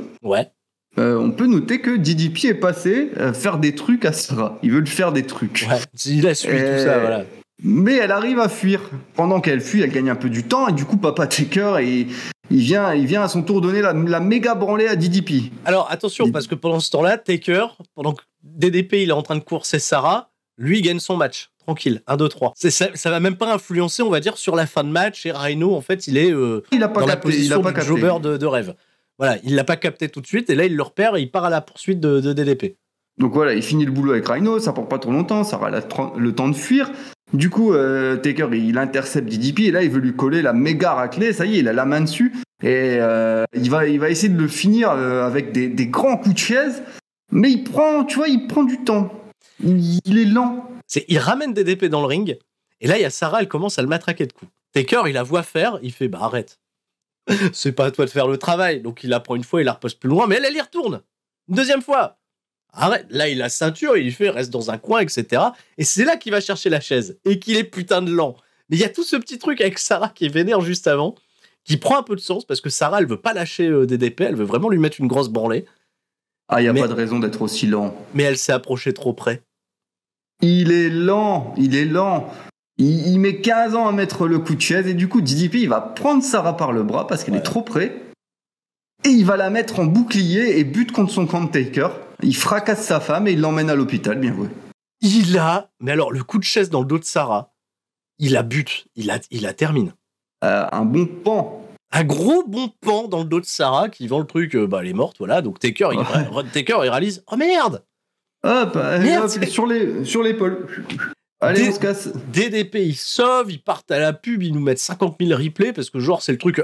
on peut noter que DDP est passé faire des trucs à Sarah. Il veut lui faire des trucs.
Il a suivi tout ça, voilà.
Mais elle arrive à fuir. Pendant qu'elle fuit, elle gagne un peu du temps. Et du coup, Papa Taker, il vient à son tour donner la méga branlée à DDP.
Alors, attention, parce que pendant ce temps-là, Taker, pendant que DDP il est en train de courser Sarah, lui, il gagne son match. Tranquille, 1, 2, 3. Ça va même pas influencer, on va dire, sur la fin de match. Et Rhino, en fait, il est dans la position du jobber de rêve. Voilà, il l'a pas capté tout de suite. Et là, il le repère et il part à la poursuite de DDP.
Donc voilà, il finit le boulot avec Rhino. Ça prend pas trop longtemps. Sarah a le temps de fuir. Du coup, Taker, il intercepte DDP. Et là, il veut lui coller la méga raclée. Ça y est, il a la main dessus. Et il va essayer de le finir avec des grands coups de chaise. Mais il prend du temps. Il est lent.
Il ramène DDP dans le ring, et là, il y a Sarah, elle commence à le matraquer de coups. Taker, il la voit faire, il fait, arrête. C'est pas à toi de faire le travail. Donc, il la prend une fois, il la repose plus loin, mais elle y retourne. Une deuxième fois. Arrête. Là, il a ceinture, il fait, reste dans un coin, etc. Et c'est là qu'il va chercher la chaise, et qu'il est putain de lent. Mais il y a tout ce petit truc avec Sarah qui est vénère juste avant, qui prend un peu de sens, parce que Sarah, elle veut pas lâcher DDP, elle veut vraiment lui mettre une grosse branlée.
Il n'y a pas de raison d'être aussi lent.
Mais elle s'est approchée trop près.
Il est lent. Il met 15 ans à mettre le coup de chaise et du coup, DDP, il va prendre Sarah par le bras parce qu'elle est trop près et il va la mettre en bouclier et bute contre son camp Taker. Il fracasse sa femme et il l'emmène à l'hôpital, bien joué.
Mais alors, le coup de chaise dans le dos de Sarah, il la bute, il la termine.
Un bon pan.
Un gros bon pan dans le dos de Sarah qui vend le truc, elle est morte, voilà. Donc Taker, il réalise, oh merde!
Hop,
Merde,
hop sur l'épaule. Allez, on se casse.
DDP, ils sauvent, ils partent à la pub, ils nous mettent 50 000 replays parce que genre, c'est le truc.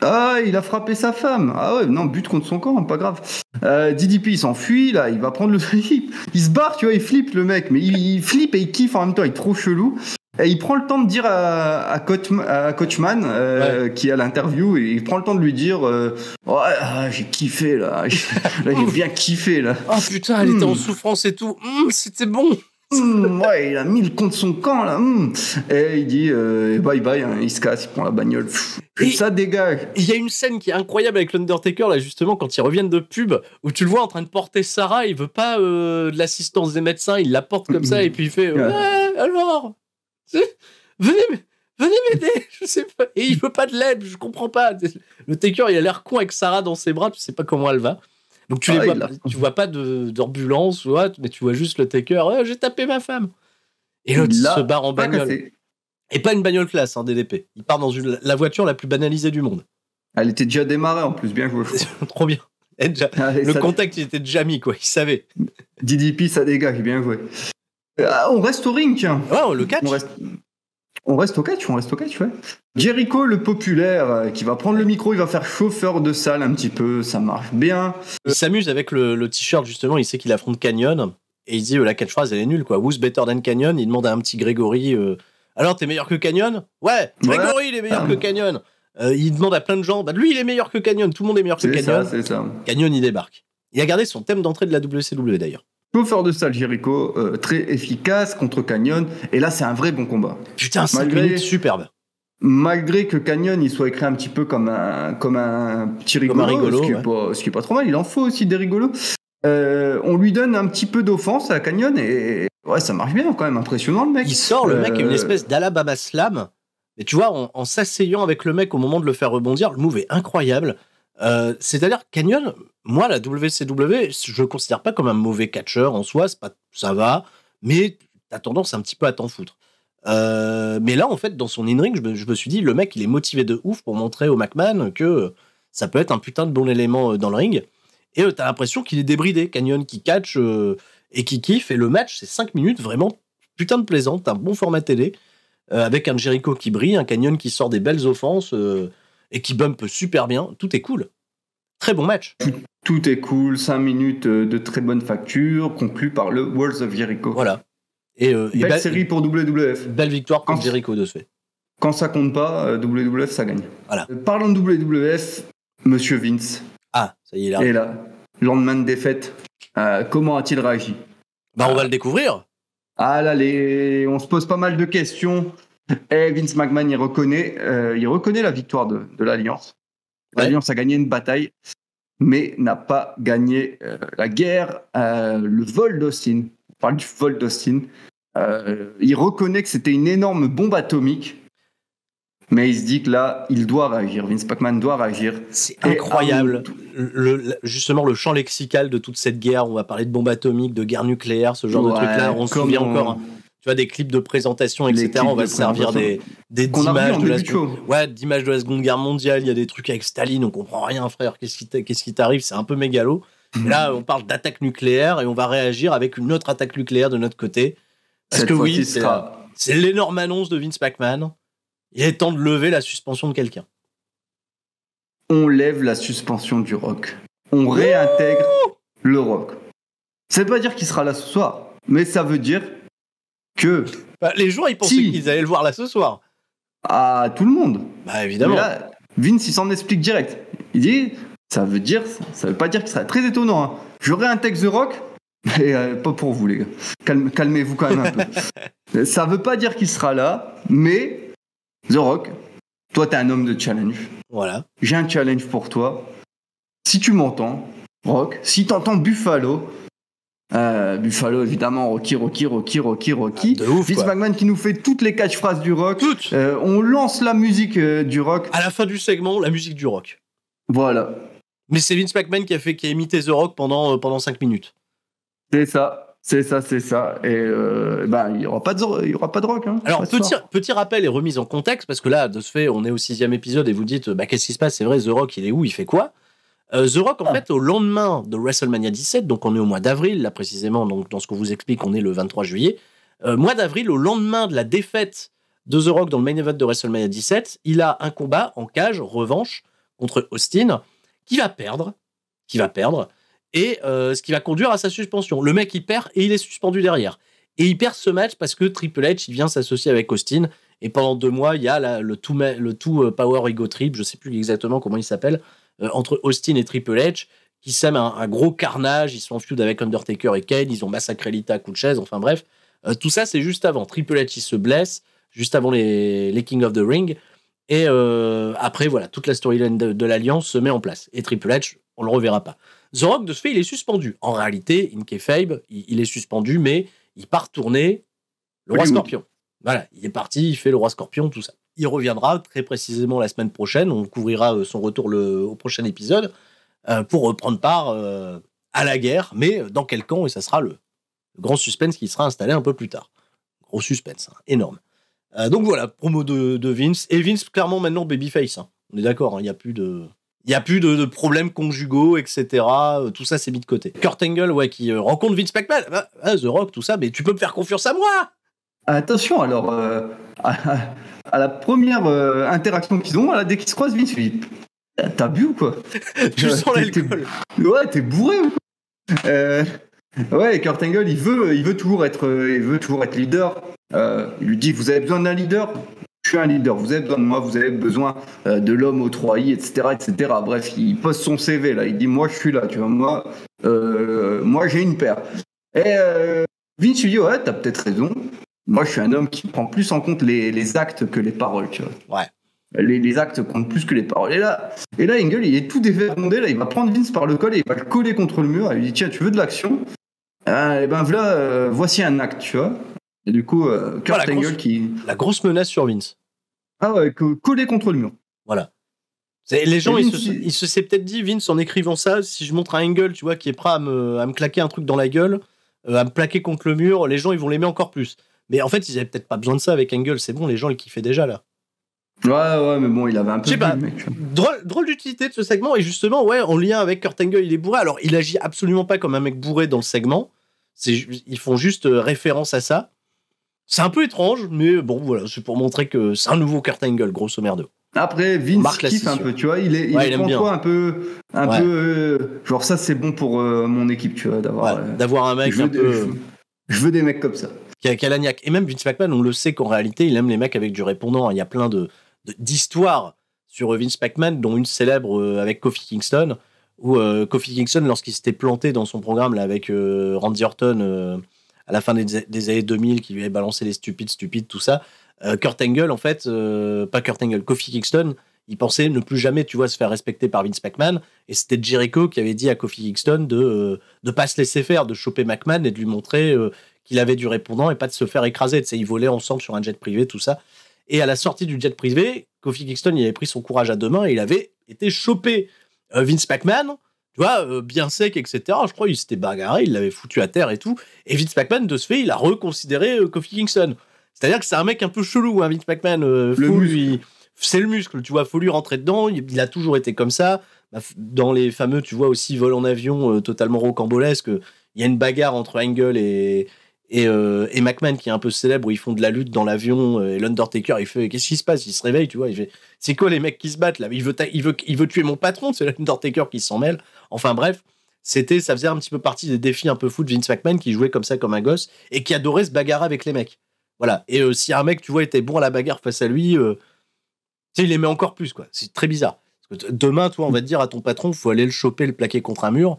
Il a frappé sa femme. Ah ouais, non, but contre son camp, pas grave. DDP, il s'enfuit, là, il va prendre le flip. Il se barre, tu vois, il flippe le mec, mais il flippe et il kiffe en même temps, il est trop chelou. Et il prend le temps de dire à Coachman, qui est à l'interview, et il prend le temps de lui dire j'ai kiffé, là. Là, j'ai bien kiffé, là.
Oh putain, elle était en souffrance et tout. C'était bon.
Ouais, il a mis le contre son camp, là. Et il dit bye bye, hein, il se casse, il prend la bagnole. Et ça dégage.
Il y a une scène qui est incroyable avec l'Undertaker, là, justement, quand ils reviennent de pub, où tu le vois en train de porter Sarah, il veut pas de l'assistance des médecins, il la porte comme ça, et puis il fait alors venez m'aider, je sais pas. Et il veut pas de l'aide, je comprends pas. Le Taker, il a l'air con avec Sarah dans ses bras, tu sais pas comment elle va. Donc tu vois pas d'ambulance, mais tu vois juste le Taker, j'ai tapé ma femme. Et l'autre se barre en bagnole. Et pas une bagnole classe, DDP. Il part dans la voiture la plus banalisée du monde.
Elle était déjà démarrée en plus, bien joué.
Trop bien. Le contact, il était déjà mis, quoi. Il savait.
DDP, ça dégage, bien joué. On reste au ring, tiens.
Ouais, le catch.
On reste au catch, ouais. Jericho, le populaire, qui va prendre le micro, il va faire chauffeur de salle un petit peu, ça marche bien.
Il s'amuse avec le t-shirt, justement, il sait qu'il affronte Canyon, et il dit, la catchphrase, elle est nulle, quoi. Who's better than Canyon? Il demande à un petit Grégory, alors, t'es meilleur que Canyon? Ouais, Grégory, il est meilleur que Canyon. Il demande à plein de gens, lui, il est meilleur que Canyon, tout le monde est meilleur que Canyon.
C'est ça.
Canyon, il débarque. Il a gardé son thème d'entrée de la WCW, d'ailleurs.
Chauffeur de salle Jericho, très efficace contre Canyon, et là c'est un vrai bon combat.
Putain, 5 minutes superbe.
Malgré que Canyon il soit écrit un petit peu comme un petit rigolo, ce qui est pas trop mal, il en faut aussi des rigolos. On lui donne un petit peu d'offense à Canyon et ouais, ça marche bien quand même, impressionnant le mec.
Il sort le mec une espèce d'Alabama Slam, et tu vois, en s'asseyant avec le mec au moment de le faire rebondir, le move est incroyable. C'est-à-dire Canyon, moi la WCW, je le considère pas comme un mauvais catcheur en soi, ça va, mais t'as tendance un petit peu à t'en foutre. Mais là en fait dans son in-ring, je me suis dit le mec il est motivé de ouf pour montrer au McMahon que ça peut être un putain de bon élément dans le ring, et t'as l'impression qu'il est débridé, Canyon qui catch et qui kiffe, et le match c'est 5 minutes vraiment putain de plaisant, un bon format télé, avec un Jericho qui brille, un Canyon qui sort des belles offenses et qui bump super bien, tout est cool. Très bon match.
Tout est cool, 5 minutes de très bonne facture, conclu par le Worlds of Jericho.
Voilà.
Belle série pour WWF.
Belle victoire pour Jericho de ce fait.
Quand ça compte pas, WWF ça gagne.
Voilà.
Parlons de WWF, Monsieur Vince.
Ah, ça y est là.
Et là, lendemain de défaite, comment a-t-il réagi?
On va le découvrir.
Ah là, on se pose pas mal de questions. Et Vince McMahon, il reconnaît la victoire de l'Alliance. L'Alliance a gagné une bataille, mais n'a pas gagné la guerre, le vol d'Austin. On parle du vol d'Austin. Il reconnaît que c'était une énorme bombe atomique, mais il se dit que là, il doit réagir. Vince McMahon doit réagir.
C'est incroyable. Justement, le champ lexical de toute cette guerre. On va parler de bombe atomique, de guerre nucléaire, ce genre de trucs-là. On se souvient encore... Tu vois, des clips de présentation, etc. On va se servir d'images d'images de la Seconde Guerre mondiale. Il y a des trucs avec Staline, on comprend rien, frère. Qu'est-ce qui t'arrive? C'est un peu mégalo. Et là, on parle d'attaque nucléaire et on va réagir avec une autre attaque nucléaire de notre côté. Parce que oui, c'est l'énorme annonce de Vince McMahon. Il est temps de lever la suspension de quelqu'un.
On lève la suspension du Rock. On réintègre le Rock. Ça veut pas dire qu'il sera là ce soir, mais ça veut dire que...
les gens, ils pensaient qu'ils allaient le voir là ce soir.
À tout le monde.
Évidemment.
Mais là, Vince, il s'en explique direct. Il dit, ça veut pas dire qu'il sera très étonnant. Hein. Je réintègre The Rock, mais pas pour vous, les gars. Calmez-vous quand même un peu. Ça veut pas dire qu'il sera là, mais The Rock, toi, t'es un homme de challenge.
Voilà.
J'ai un challenge pour toi. Si tu m'entends, Rock, si t'entends Buffalo... Buffalo, évidemment, Rocky.
De ouf,
Vince McMahon qui nous fait toutes les catchphrases du Rock.
Toutes.
On lance la musique du Rock.
À la fin du segment, la musique du Rock.
Voilà.
Mais c'est Vince McMahon qui a imité The Rock pendant 5 minutes.
C'est ça. C'est ça. Et il n'y aura pas de Rock. Hein,
alors, petit rappel et remise en contexte, parce que là, de ce fait, on est au 6e épisode et vous dites, qu'est-ce qui se passe? C'est vrai, The Rock, il est où? Il fait quoi? The Rock, en fait, au lendemain de WrestleMania 17, donc on est au mois d'avril, là précisément, donc dans ce que vous explique, on est le 23 juillet. Mois d'avril, au lendemain de la défaite de The Rock dans le main event de WrestleMania 17, il a un combat en cage, revanche, contre Austin, qui va perdre, et ce qui va conduire à sa suspension. Le mec, il perd et il est suspendu derrière. Et il perd ce match parce que Triple H, il vient s'associer avec Austin, et pendant 2 mois, il y a le tout Power Ego Trip, je sais plus exactement comment il s'appelle, entre Austin et Triple H, qui sèment un gros carnage. Ils sont en feud avec Undertaker et Kane, ils ont massacré Lita à coups de chaise, enfin bref. Tout ça, c'est juste avant. Triple H, il se blesse, juste avant les King of the Ring. Et après, voilà, toute la storyline de l'Alliance se met en place. Et Triple H, on le reverra pas. The Rock, de ce fait, il est suspendu. En réalité, in kayfabe, il est suspendu, mais il part tourner le Roi Scorpion. Voilà, il est parti, il fait le Roi Scorpion, tout ça. Il reviendra très précisément la semaine prochaine. On couvrira son retour au prochain épisode pour reprendre part à la guerre, mais dans quel camp? Et ça sera le grand suspense qui sera installé un peu plus tard. Gros suspense, hein, énorme. Donc voilà, promo de Vince. Et Vince, clairement, maintenant, babyface. Hein. On est d'accord, il n'y a plus de problèmes conjugaux, etc. Tout ça, c'est mis de côté. Kurt Angle, ouais, qui rencontre Vince McMahon. The Rock, tout ça, mais tu peux me faire confiance à moi?
Attention, alors, à la première interaction qu'ils ont, là, dès qu'ils se croisent, Vince, il dit, t'as bu ou quoi?
Tu sens l'alcool.
Ouais, t'es bourré ou quoi? Ouais, Kurt Angle, il veut toujours être leader. Il lui dit, vous avez besoin d'un leader? Je suis un leader, vous avez besoin de moi, vous avez besoin de l'homme aux 3i, etc. Bref, il pose son CV, là, il dit, moi, je suis là, tu vois, moi j'ai une paire. Et Vince lui dit, ouais, t'as peut-être raison. Moi, je suis un homme qui prend plus en compte les actes que les paroles, tu vois.
Ouais.
Les actes comptent plus que les paroles. Et là, Angle, il est tout dévergondé, là, il va prendre Vince par le col et il va le coller contre le mur. Et il lui dit, tiens, tu veux de l'action? Et ben voilà, voici un acte, tu vois. Et du coup, Kurt Angle qui...
La grosse menace sur Vince.
Ah ouais, collé contre le mur.
Voilà. Les gens, ils se sont peut-être dit, Vince, en écrivant ça, si je montre à Angle, tu vois, qui est prêt à me claquer un truc dans la gueule, à me plaquer contre le mur, les gens, ils vont l'aimer encore plus. Mais en fait, ils avaient peut-être pas besoin de ça avec Angle. C'est bon, les gens le kiffaient déjà, là.
Ouais, mais bon, il avait un peu...
Je sais pas, drôle d'utilité de ce segment. Et justement, ouais, en lien avec Kurt Angle, il est bourré. Alors, il agit absolument pas comme un mec bourré dans le segment. Ils font juste référence à ça. C'est un peu étrange, mais bon, voilà, c'est pour montrer que c'est un nouveau Kurt Angle, grosso merdo.
Après, Vince kiffe un peu, tu vois, il est toi un peu, genre ça c'est bon pour mon équipe, tu vois,
d'avoir un mec un peu...
Je veux des mecs comme ça.
Qui a la niaque. Et même Vince McMahon, on le sait qu'en réalité, il aime les mecs avec du répondant. Il y a plein d'histoires sur Vince McMahon, dont une célèbre avec Kofi Kingston, où Kofi Kingston, lorsqu'il s'était planté dans son programme là, avec Randy Orton à la fin des années 2000, qui lui avait balancé les stupides, tout ça, Kurt Angle, en fait, pas Kurt Angle, Kofi Kingston, il pensait ne plus jamais, tu vois, se faire respecter par Vince McMahon, et c'était Jericho qui avait dit à Kofi Kingston de pas se laisser faire, de choper McMahon et de lui montrer qu'il avait du répondant et pas de se faire écraser. Tu sais, ils volaient ensemble sur un jet privé, tout ça. Et à la sortie du jet privé, Kofi Kingston, il avait pris son courage à 2 mains et il avait été chopé Vince McMahon, tu vois, bien sec, etc. Je crois qu'il s'était bagarré, il l'avait foutu à terre et tout. Et Vince McMahon, de ce fait, il a reconsidéré Kofi Kingston. C'est-à-dire que c'est un mec un peu chelou, hein, Vince McMahon. C'est le muscle, tu vois, faut lui rentrer dedans. Il a toujours été comme ça. Dans les fameux, tu vois, aussi vol en avion totalement rocambolesque, il y a une bagarre entre Angle et McMahon qui est un peu célèbre, où ils font de la lutte dans l'avion, et l'Undertaker, il fait, qu'est-ce qui se passe? Il se réveille, tu vois, il fait, c'est quoi les mecs qui se battent là? Il veut tuer mon patron, c'est l'Undertaker qui s'en mêle. Enfin bref, ça faisait un petit peu partie des défis un peu fous de Vince McMahon, qui jouait comme ça comme un gosse, et qui adorait se bagarrer avec les mecs. Voilà. Et si un mec, tu vois, était bon à la bagarre face à lui, tu sais, il aimait encore plus, quoi. C'est très bizarre. Parce que demain, toi, on va te dire à ton patron, faut aller le choper, le plaquer contre un mur,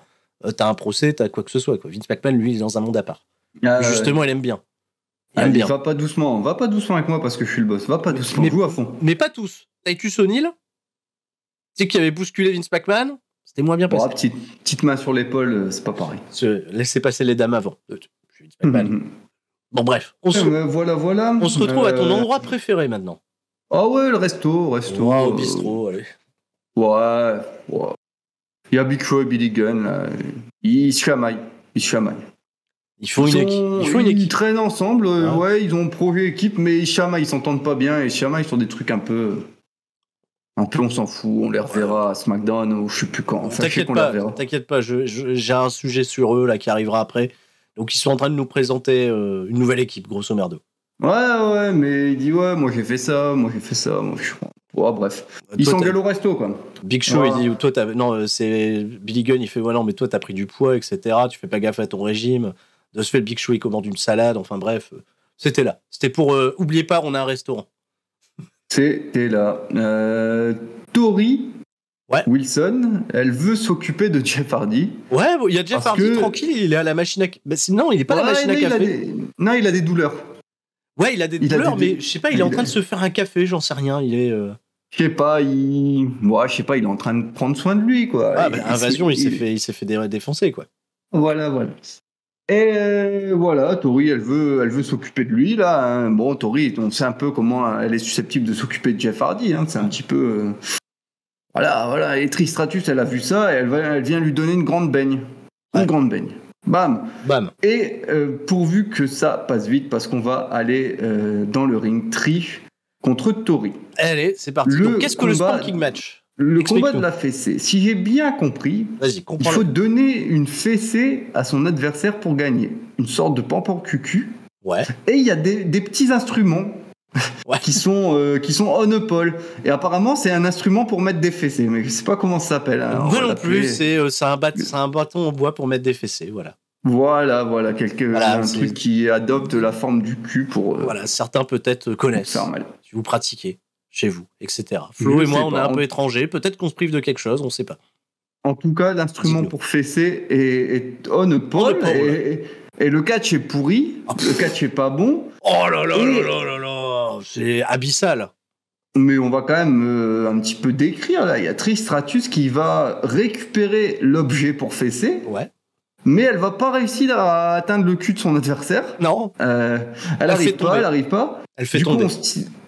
t'as un procès, t'as quoi que ce soit, quoi. Vince McMahon, lui, il est dans un monde à part. Justement, il aime bien.
Va pas doucement avec moi parce que je suis le boss. Va pas doucement, joue à fond.
Mais pas tous. Titus O'Neil, tu sais, qui avait bousculé Vince McMahon, c'était moins bien passé.
Petite main sur l'épaule, c'est pas pareil.
Laissez passer les dames avant. Je suis Vince McMahon. Bon, bref.
Voilà.
On se retrouve à ton endroit préféré maintenant.
Ah ouais, le resto.
Au bistrot, allez.
Ouais. Il y a Big Show et Billy Gunn, là. Ils se chamaillent.
Il Ils font une équipe.
Ils traînent ensemble, ouais, ils ont un projet équipe, mais Shama, ils s'entendent pas bien, et Shama, ils sont des trucs un peu, on s'en fout, on les reverra à SmackDown ou je sais plus quand.
T'inquiète pas, j'ai un sujet sur eux là qui arrivera après. Donc ils sont en train de nous présenter une nouvelle équipe, grosso merdo.
Ouais, mais il dit moi j'ai fait ça. Bref. Ils s'engueulent au resto, quoi.
Big Show, il dit, toi, c'est Billy Gunn, il fait, non, mais toi, t'as pris du poids, etc. Tu fais pas gaffe à ton régime. De ce fait, le Big Show, il commande une salade. Enfin, bref, c'était là. C'était pour, oubliez pas, on a un restaurant.
C'était là. Tori Wilson, elle veut s'occuper de Jeff Hardy.
Ouais, il y a Jeff Hardy tranquille, il est à la machine à... non, il est pas à la machine à café.
Non, il a des douleurs.
Ouais, il a des douleurs, mais je sais pas, il est en train de se faire un café, j'en sais rien, il est...
Je sais pas, il est en train de prendre soin de lui, quoi.
Ah, Invasion, il s'est fait défoncer, quoi.
Voilà. Et voilà, Tori, elle veut s'occuper de lui, là. Hein. Bon, Tori, on sait un peu comment elle est susceptible de s'occuper de Jeff Hardy, hein. C'est un petit peu... Voilà. Et Trish Stratus, elle a vu ça, et elle vient lui donner une grande baigne. Une grande baigne. Bam. Et pourvu que ça passe vite, parce qu'on va aller dans le ring, Trish contre Tori.
Allez, c'est parti. Donc, qu'est-ce que le spanking match ?
Le combat de la fessée. Si j'ai bien compris, il faut donner une fessée à son adversaire pour gagner. Une sorte de pampan-cucu.
Ouais.
Et il y a des petits instruments qui sont on a pole. Et apparemment, c'est un instrument pour mettre des fessées. Mais je sais pas comment ça s'appelle. Hein.
Moi non plus, c'est un bâton en bois pour mettre des fessées, voilà.
Voilà, un truc qui adopte la forme du cul pour...
Voilà, certains peut-être connaissent, si vous pratiquez chez vous, etc. Flo et moi, on est un peu étrangers, peut-être qu'on se prive de quelque chose, on sait pas.
En tout cas, l'instrument pour fesser est on pole, et le catch est pourri, le catch est pas bon.
Oh là, c'est abyssal.
Mais on va quand même un petit peu décrire, là. Il y a Trish Stratus qui va récupérer l'objet pour fesser.
Ouais.
Mais elle va pas réussir à atteindre le cul de son adversaire.
Non.
Elle arrive pas.
Elle fait tomber.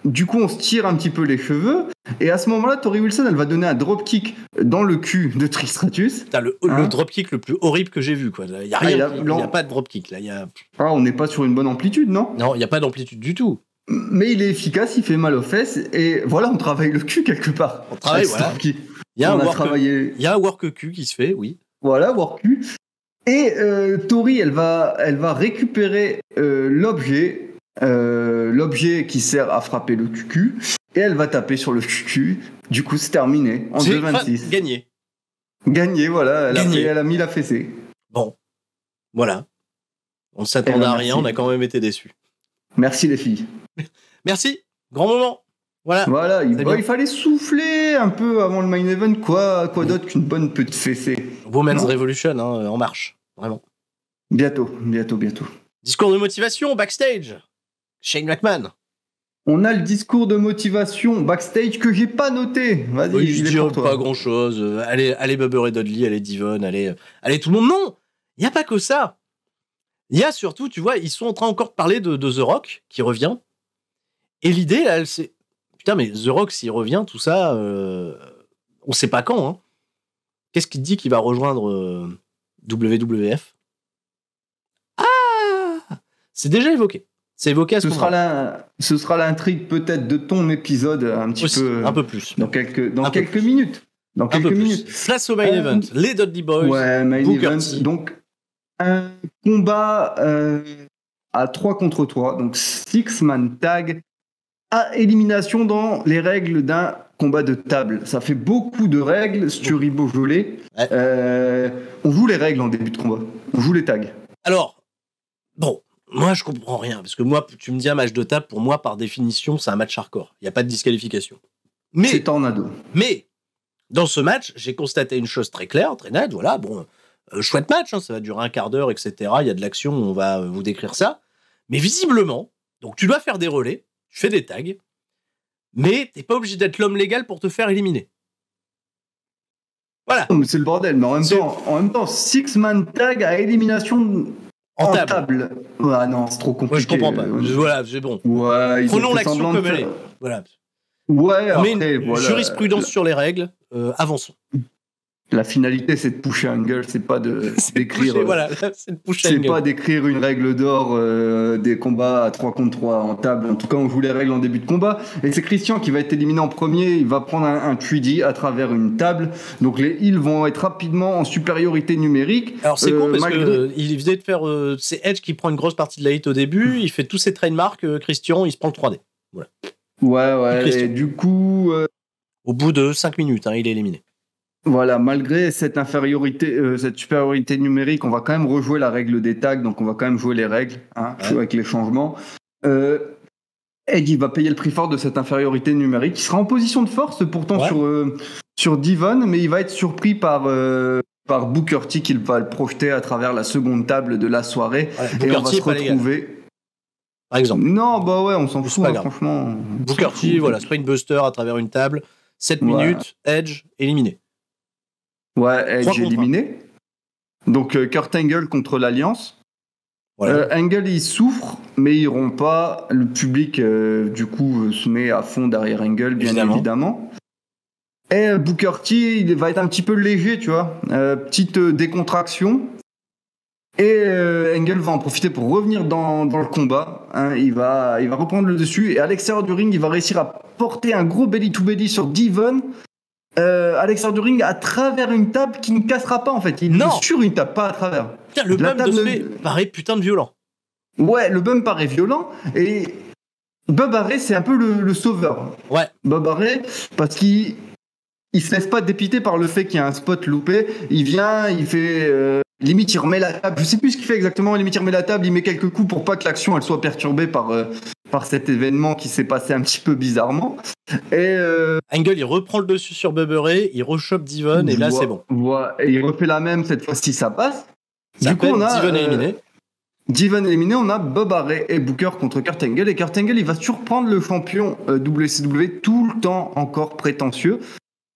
Du coup, on se tire un petit peu les cheveux. Et à ce moment-là, Tori Wilson, elle va donner un dropkick dans le cul de Trish Stratus.
T'as le dropkick le plus horrible que j'ai vu, quoi. Il y a rien. Il y a pas de dropkick là.
On n'est pas sur une bonne amplitude, non ?
Non, il y a pas d'amplitude du tout.
Mais il est efficace, il fait mal aux fesses. Et voilà, on travaille le cul quelque part.
On travaille, voilà. Il y a un work cul qui se fait, oui.
Voilà, work cul. Et Tori, elle va récupérer l'objet qui sert à frapper le cucu, et elle va taper sur le cucu. Du coup, c'est terminé en 2-26. Gagné, voilà. Elle a mis la fessée.
Bon, voilà. On s'attendait à rien, on a quand même été déçus.
Merci les filles.
Merci, grand moment. Voilà,
il fallait souffler un peu avant le main event, quoi d'autre qu'une bonne petite fessée.
Women's Revolution, hein, en marche, vraiment.
Bientôt.
Discours de motivation, backstage. Shane McMahon.
On a le discours de motivation backstage que j'ai pas noté. Vas-y,
oui, je dirais pas grand-chose. Allez Bubba Ray Dudley, allez Devon, allez tout le monde. Non, il n'y a pas que ça. Il y a surtout, tu vois, ils sont en train encore de parler de The Rock, qui revient. Et l'idée, là, c'est... Putain, mais The Rock, s'il revient, tout ça, on sait pas quand. Hein. Qu'est-ce qu'il dit qu'il va rejoindre WWF ? Ah ! C'est déjà évoqué. C'est évoqué à ce moment-là.
Ce sera l'intrigue peut-être de ton épisode un peu
plus.
Dans quelques minutes.
Place au main event. Les Dudley Boys.
Ouais, main event. Donc, un combat à 3 contre 3. Donc, 6-man tag à élimination dans les règles d'un combat de table. Ça fait beaucoup de règles, Sturie Beaujolais. Ouais. On joue les règles en début de combat. On joue les tags.
Alors, bon, moi je comprends rien. Parce que moi, tu me dis un match de table, pour moi, par définition, c'est un match hardcore. Il n'y a pas de disqualification.
C'est tornado.
Mais, dans ce match, j'ai constaté une chose très claire, très nette. Voilà, bon, chouette match, hein, ça va durer un quart d'heure, etc. Il y a de l'action, on va vous décrire ça. Mais visiblement, donc tu dois faire des relais, tu fais des tags, mais t'es pas obligé d'être l'homme légal pour te faire éliminer. Voilà.
C'est le bordel, mais en même temps, 6-man tag à élimination en table. Ouais, non, c'est trop compliqué.
Ouais, je comprends pas. Voilà, c'est bon.
Ouais,
prenons l'action comme elle est. Voilà.
Ouais,
mais jurisprudence sur les règles, avançons.
La finalité, c'est de pusher Angle, c'est pas d'écrire.
Voilà, c'est de pusher
C'est
Angle.
pas d'écrire une règle d'or des combats à 3 contre 3 en table. En tout cas, on joue les règles en début de combat. Et c'est Christian qui va être éliminé en premier. Il va prendre un 3D à travers une table. Donc les heals vont être rapidement en supériorité numérique.
Alors c'est con parce que il venait de faire. C'est Edge qui prend une grosse partie de la hit au début. Il fait tous ses trademarks. Christian, il se prend le 3D. Voilà.
Ouais. Et du coup.
Au bout de 5 minutes, il est éliminé.
Voilà, malgré cette infériorité, cette supériorité numérique, on va quand même rejouer la règle des tags, donc on va quand même jouer les règles, avec les changements. Edge, il va payer le prix fort de cette infériorité numérique. Il sera en position de force pourtant sur Devon, mais il va être surpris par Booker T qui va le projeter à travers la seconde table de la soirée.
Ouais, et on va se
retrouver.
Par exemple.
Non, bah ouais, on s'en fout, franchement.
Booker T, voilà, Spinebuster à travers une table, 7 minutes, Edge éliminé.
Ouais, Edge éliminé. Donc Kurt Angle contre l'Alliance. Voilà. Angle il souffre, mais il rompt pas. Le public du coup se met à fond derrière Angle, bien évidemment. Et Booker T, il va être un petit peu léger, tu vois. Petite décontraction. Et Angle va en profiter pour revenir dans le combat. Il va reprendre le dessus. Et à l'extérieur du ring, il va réussir à porter un gros belly-to-belly sur Devon. À l'extérieur du ring, à travers une table qui ne cassera pas en fait. Il est sur une table, pas à travers.
Putain, le bump de ce fait paraît putain de violent.
Ouais, le bump paraît violent. Et Bubba Ray, c'est un peu le sauveur.
Ouais.
Bubba Ray, parce qu'il se laisse pas dépiter par le fait qu'il y a un spot loupé. Il vient, il fait... limite, il remet la table. Je sais plus ce qu'il fait exactement. Limite, il remet la table, il met quelques coups pour pas que l'action elle soit perturbée par cet événement qui s'est passé un petit peu bizarrement. Et
Angle, il reprend le dessus sur Bubba Ray, il rechoppe Devon et là c'est bon.
Et il refait la même, cette fois-ci ça passe.
Du coup, on a Devon éliminé.
Devon éliminé, on a Bubba Ray et Booker contre Kurt Angle. Et Kurt Angle, il va surprendre le champion WCW tout le temps encore prétentieux.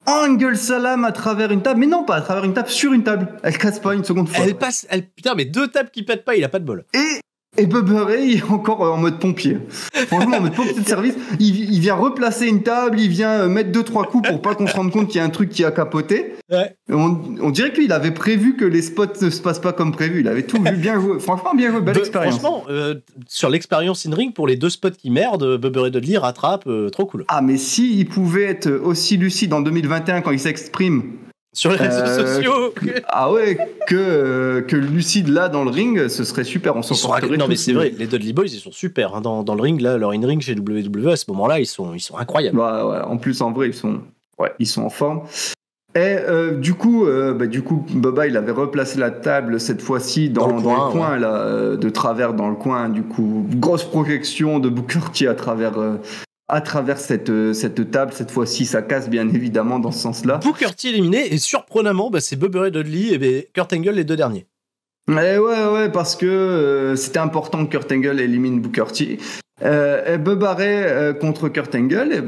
Angle salam à travers une table, mais non pas à travers une table, sur une table. Elle casse pas une seconde fois.
Putain, mais 2 tables qui pètent pas, il a pas de bol.
Et Bubba Ray est encore en mode pompier. Franchement, en mode pompier de service, il vient replacer une table, il vient mettre 2-3 coups pour pas qu'on se rende compte qu'il y a un truc qui a capoté.
Ouais.
On dirait qu'il avait prévu que les spots ne se passent pas comme prévu. Il avait tout vu, bien joué. Franchement, bien joué, belle expérience.
Franchement, sur l'expérience in-ring, pour les 2 spots qui merdent, Bubba Ray Dudley rattrape, trop cool.
Ah, mais si il pouvait être aussi lucide en 2021 quand il s'exprime
sur les réseaux sociaux.
Ah ouais, que lucide là dans le ring, ce serait super. On s'en sortirait.
Non mais c'est vrai, les Dudley Boys ils sont super dans le ring là, leur in-ring chez WWE à ce moment-là ils sont incroyables.
Ouais, en plus en vrai ils sont en forme. Et du coup Bubba il avait replacé la table cette fois-ci dans le coin là, de travers dans le coin. Du coup grosse projection de Booker T à travers cette table. Cette fois-ci, ça casse bien évidemment dans ce sens-là.
Booker T éliminé, et surprenamment, c'est Bubba Ray Dudley et Kurt Angle les 2 derniers.
Ouais, parce que c'était important que Kurt Angle élimine Booker T. Et Bubba Ray contre Kurt Angle. Et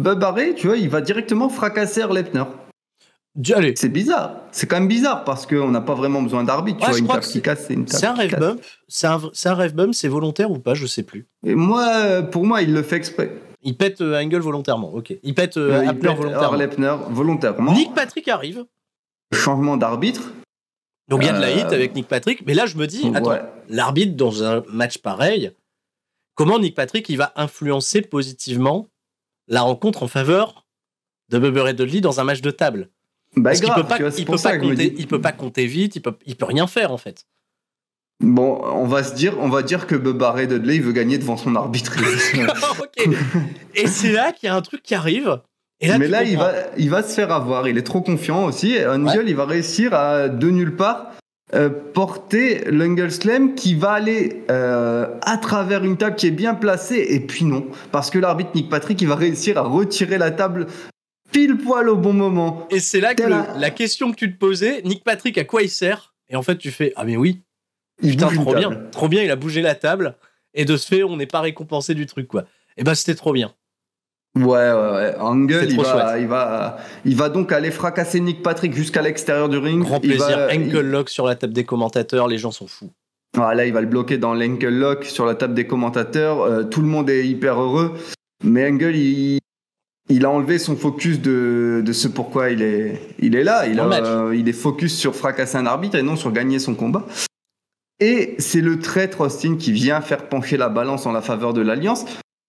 Bubba Ray, tu vois, il va directement fracasser Lepner.
Allez.
C'est bizarre. C'est quand même bizarre parce qu'on n'a pas vraiment besoin d'arbitre. Tu vois, une table qui casse, c'est une table.
C'est un rêve bump. C'est un rêve bump, c'est volontaire ou pas, je sais plus.
Et pour moi, il le fait exprès.
Il pète Angle volontairement, ok. Il pète Lepner volontairement.
Lepner volontairement.
Nick Patrick arrive.
Changement d'arbitre.
Donc il y a de la hit avec Nick Patrick. Mais là, je me dis, attends, l'arbitre dans un match pareil, comment Nick Patrick il va influencer positivement la rencontre en faveur de Bubba Ray Dudley dans un match de table? Parce qu'il peut pas compter vite, il peut rien faire en fait.
Bon, on va dire que Bubba Ray Dudley il veut gagner devant son arbitre.
Ok. Et c'est là qu'il y a un truc qui arrive. Et là,
mais là, il va se faire avoir. Il est trop confiant aussi. Et Angle, il va réussir à de nulle part porter l'Angle Slam qui va aller à travers une table qui est bien placée. Et puis non, parce que l'arbitre Nick Patrick, il va réussir à retirer la table pile poil au bon moment.
Et c'est là que la question que tu te posais, Nick Patrick, à quoi il sert? Et en fait, tu fais, ah mais oui. Putain, trop bien, il a bougé la table, et de ce fait, on n'est pas récompensé du truc, quoi. Et ben, c'était trop bien.
Ouais. Angle, il va donc aller fracasser Nick Patrick jusqu'à l'extérieur du ring.
Grand plaisir. Ankle lock sur la table des commentateurs, les gens sont fous.
Là, il va le bloquer dans l'ankle lock sur la table des commentateurs. Tout le monde est hyper heureux. Mais Angle, il a enlevé son focus de ce pourquoi il est là. Il est focus sur fracasser un arbitre et non sur gagner son combat. Et c'est le traître Austin qui vient faire pencher la balance en la faveur de l'Alliance.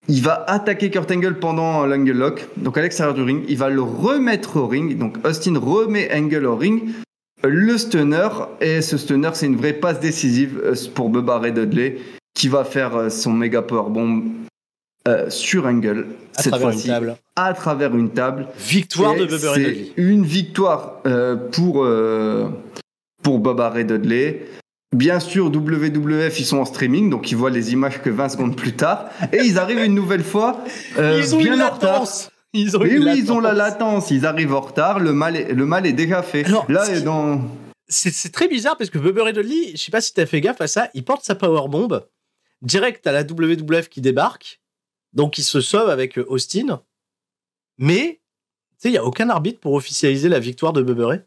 Il va attaquer Kurt Angle pendant l'Angle Lock, donc à l'extérieur du ring. Il va le remettre au ring. Donc Austin remet Angle au ring. Le stunner, et ce stunner, c'est une vraie passe décisive pour Bubba Ray Dudley qui va faire son méga powerbomb sur Angle. Cette fois-ci, à travers une table.
Victoire de Bubba Ray Dudley.
C'est une victoire pour Bubba Ray Dudley. Bien sûr, WWF, ils sont en streaming, donc ils voient les images que 20 secondes plus tard. Et ils arrivent une nouvelle fois
ils ont
bien
une
en retard.
latence.
Ils ont la latence. Ils arrivent en retard. Le mal est déjà fait.
Alors,
là,
c'est très bizarre parce que Bubba Ray Dudley, je sais pas si t'as fait gaffe à ça, il porte sa powerbomb. Direct à la WWF qui débarque. Donc il se sauve avec Austin. Mais, tu sais, il n'y a aucun arbitre pour officialiser la victoire de Bubba Ray.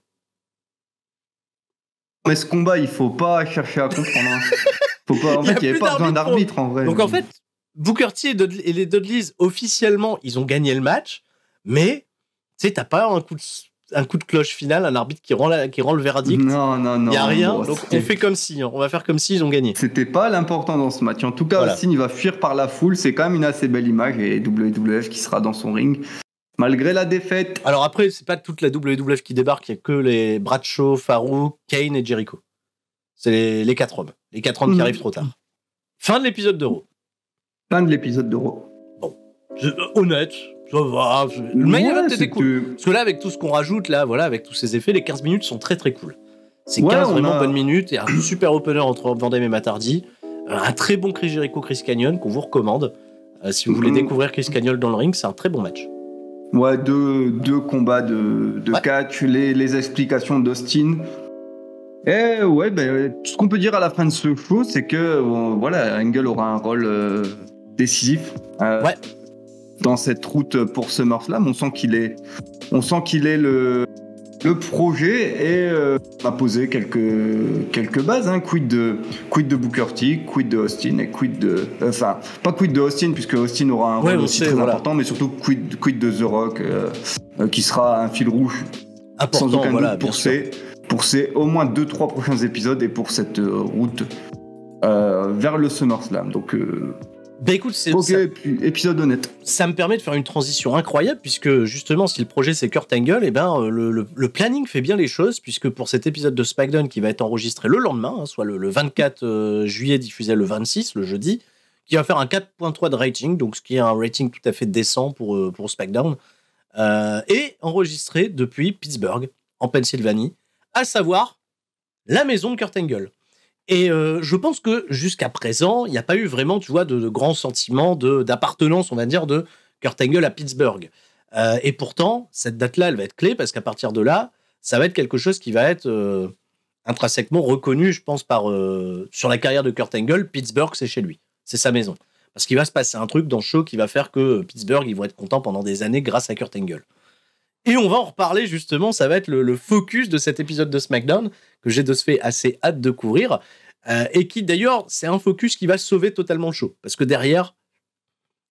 Mais ce combat, il faut pas chercher à comprendre. En fait, il n'y avait pas besoin d'arbitre en vrai.
Donc en fait, Booker T et les Dudleys, officiellement, ils ont gagné le match, mais tu sais, t'as pas un coup de cloche final, un arbitre qui rend le verdict.
Non.
Il n'y a rien, donc on fait comme si, on va faire comme si ils ont gagné.
C'était pas l'important dans ce match. En tout cas, voilà. Austin, il va fuir par la foule, c'est quand même une assez belle image, et WWF qui sera dans son ring. Malgré la défaite.
Alors après, c'est pas toute la WWF qui débarque, il y a que les Bradshaw, Farouk, Kane et Jericho. C'est les 4 hommes. Les 4 hommes qui arrivent trop tard. Fin de l'épisode d'Euro.
Fin de l'épisode d'Euro.
Bon, honnête, ça va. Le main event était cool. Parce que là, avec tout ce qu'on rajoute, là, voilà, avec tous ces effets, les 15 minutes sont très très cool. C'est 15 vraiment bonnes minutes et un super opener entre Van Damme et Matt Hardy. Un très bon Chris Jericho, Chris Kanyon qu'on vous recommande. Si vous voulez découvrir Chris Kanyon dans le ring, c'est un très bon match.
Ouais, deux combats de catch, les explications d'Austin. Et ouais, ce qu'on peut dire à la fin de ce show, c'est que voilà, Angle aura un rôle décisif dans cette route pour SummerSlam. On sent qu'il est le projet et a posé quelques bases. Hein. Quid de Booker T, quid de Austin et pas quid de Austin puisque Austin aura un rôle aussi très important, mais surtout quid de The Rock qui sera un fil rouge
important,
sans aucun doute pour ces au moins 2-3 prochains épisodes et pour cette route vers le SummerSlam. Donc
écoute,
épisode honnête.
Ça me permet de faire une transition incroyable puisque justement si le projet c'est Kurt Angle, le planning fait bien les choses puisque pour cet épisode de SmackDown qui va être enregistré le lendemain, soit le 24 juillet diffusé le 26, le jeudi, qui va faire un 4.3 de rating, donc ce qui est un rating tout à fait décent pour SmackDown, et enregistré depuis Pittsburgh, en Pennsylvanie, à savoir la maison de Kurt Angle. Et je pense que jusqu'à présent, il n'y a pas eu vraiment, tu vois, de grands sentiments d'appartenance, on va dire, de Kurt Angle à Pittsburgh. Et pourtant, cette date-là, elle va être clé parce qu'à partir de là, ça va être quelque chose qui va être intrinsèquement reconnu, je pense, sur la carrière de Kurt Angle. Pittsburgh, c'est chez lui, c'est sa maison. Parce qu'il va se passer un truc dans le show qui va faire que Pittsburgh, ils vont être contents pendant des années grâce à Kurt Angle. Et on va en reparler justement, ça va être le focus de cet épisode de SmackDown que j'ai de ce fait assez hâte de couvrir et qui d'ailleurs c'est un focus qui va sauver totalement le show parce que derrière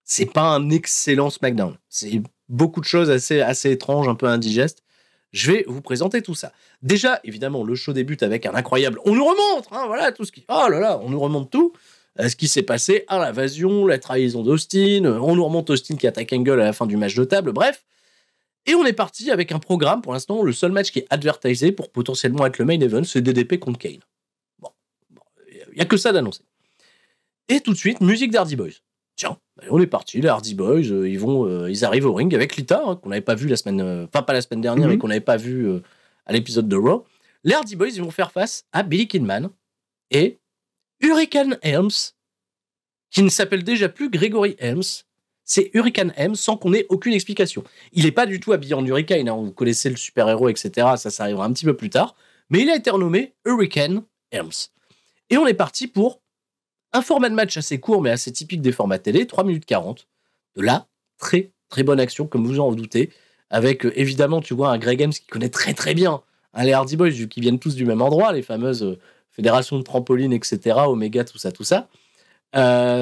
c'est pas un excellent SmackDown, c'est beaucoup de choses assez étranges, un peu indigestes. Je vais vous présenter tout ça. Déjà évidemment le show débute avec un incroyable, on nous remonte voilà tout ce qui, oh là là, on nous remonte tout ce qui s'est passé à l'invasion, la trahison d'Austin, on nous remonte Austin qui attaque Angle à la fin du match de table, bref. Et on est parti avec un programme, pour l'instant, le seul match qui est advertisé pour potentiellement être le main event, c'est DDP contre Kane. Bon, il n'y a que ça d'annoncer. Et tout de suite, musique d'Hardy Boys. Tiens, on est parti, les Hardy Boys, ils arrivent au ring avec Lita, qu'on n'avait pas vu la semaine, pas la semaine dernière, mais qu'on n'avait pas vu à l'épisode de Raw. Les Hardy Boys, ils vont faire face à Billy Kidman et Hurricane Helms, qui ne s'appelle déjà plus Gregory Helms. C'est Hurricane M sans qu'on ait aucune explication. Il n'est pas du tout habillé en Hurricane, hein. Vous connaissez le super-héros, etc. Ça arrivera un petit peu plus tard. Mais il a été renommé Hurricane Helms. Et on est parti pour un format de match assez court, mais assez typique des formats télé, 3 minutes 40. De là, très, très bonne action, comme vous en doutez. Avec, évidemment, tu vois, un Greg Helms qui connaît très, très bien les Hardy Boys, vu qu'ils viennent tous du même endroit, les fameuses fédérations de trampoline, etc., Omega, tout ça.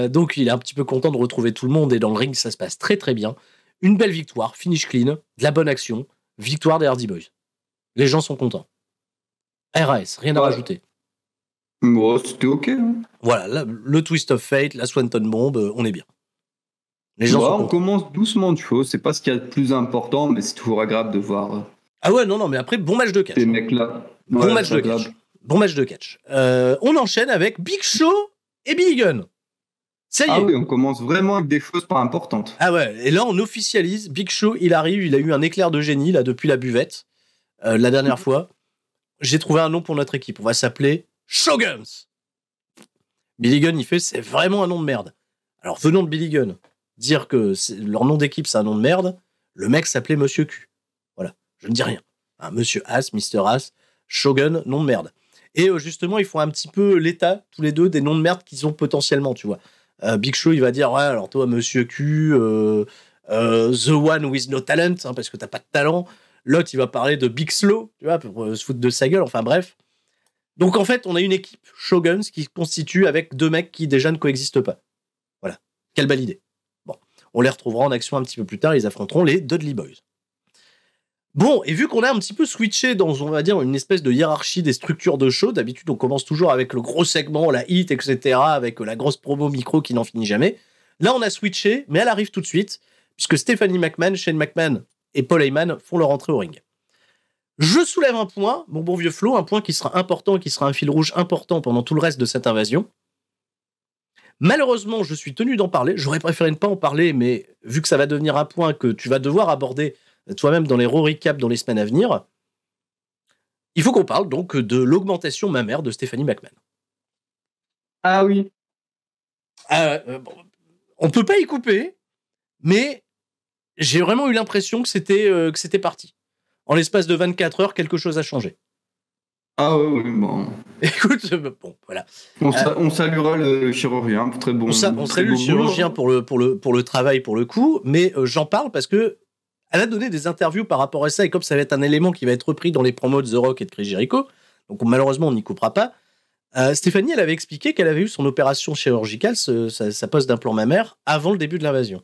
Donc il est un petit peu content de retrouver tout le monde et dans le ring ça se passe très très bien. Une belle victoire, finish clean, de la bonne action, victoire des Hardy Boys. Les gens sont contents. RAS, rien à rajouter.
Bon, c'était ok. Hein.
Voilà, le Twist of Fate, la Swanton Bomb, on est bien. Les gens sont contents.
On commence doucement de choses, c'est pas ce qu'il y a de plus important, mais c'est toujours agréable de voir.
Ah ouais, non, mais après, bon match de catch.
Ces mecs-là.
Bon match de catch. Bon match de catch. On enchaîne avec Big Show et Billy Gunn. Ça y est.
Ah oui, on commence vraiment avec des choses pas importantes.
Ah ouais, et là on officialise. Big Show, il arrive, il a eu un éclair de génie là depuis la buvette. La dernière fois, j'ai trouvé un nom pour notre équipe. On va s'appeler Shoguns. Billy Gunn, il fait, c'est vraiment un nom de merde. Alors venons de Billy Gunn, dire que leur nom d'équipe c'est un nom de merde, le mec s'appelait Monsieur Q. Voilà, je ne dis rien. Monsieur As, Mr. As, Shogun, nom de merde. Et justement, ils font un petit peu l'état, tous les deux, des noms de merde qu'ils ont potentiellement, tu vois. Big Show, il va dire, ouais, alors toi, Monsieur Q, The One with no talent, hein, parce que t'as pas de talent. L'autre, il va parler de Big Slow, tu vois, pour se foutre de sa gueule, enfin bref. Donc en fait, on a une équipe Shoguns qui se constitue avec deux mecs qui déjà ne coexistent pas. Voilà, quelle belle idée. Bon, on les retrouvera en action un petit peu plus tard, ils affronteront les Dudley Boys. Bon, et vu qu'on a un petit peu switché dans, on va dire, une espèce de hiérarchie des structures de show, d'habitude on commence toujours avec le gros segment, la hit, etc., avec la grosse promo micro qui n'en finit jamais. Là on a switché, mais elle arrive tout de suite, puisque Stephanie McMahon, Shane McMahon et Paul Heyman font leur entrée au ring. Je soulève un point, mon bon vieux Flo, un point qui sera important et qui sera un fil rouge important pendant tout le reste de cette invasion. Malheureusement, je suis tenu d'en parler, j'aurais préféré ne pas en parler, mais vu que ça va devenir un point que tu vas devoir aborder toi-même dans les Raw Recap dans les semaines à venir, il faut qu'on parle donc de l'augmentation mammaire de Stephanie McMahon.
Ah oui.
On peut pas y couper, mais j'ai vraiment eu l'impression que c'était parti. En l'espace de 24 heures, quelque chose a changé.
Ah oui, bon.
Écoute, bon, voilà.
On saluera le chirurgien, très bon.
On salue le chirurgien pour le travail, pour le coup, mais j'en parle parce que elle a donné des interviews par rapport à ça, et comme ça va être un élément qui va être repris dans les promos de The Rock et de Chris Jericho, donc malheureusement on n'y coupera pas, Stéphanie, elle avait expliqué qu'elle avait eu son opération chirurgicale, sa pose d'implant mammaire, avant le début de l'invasion.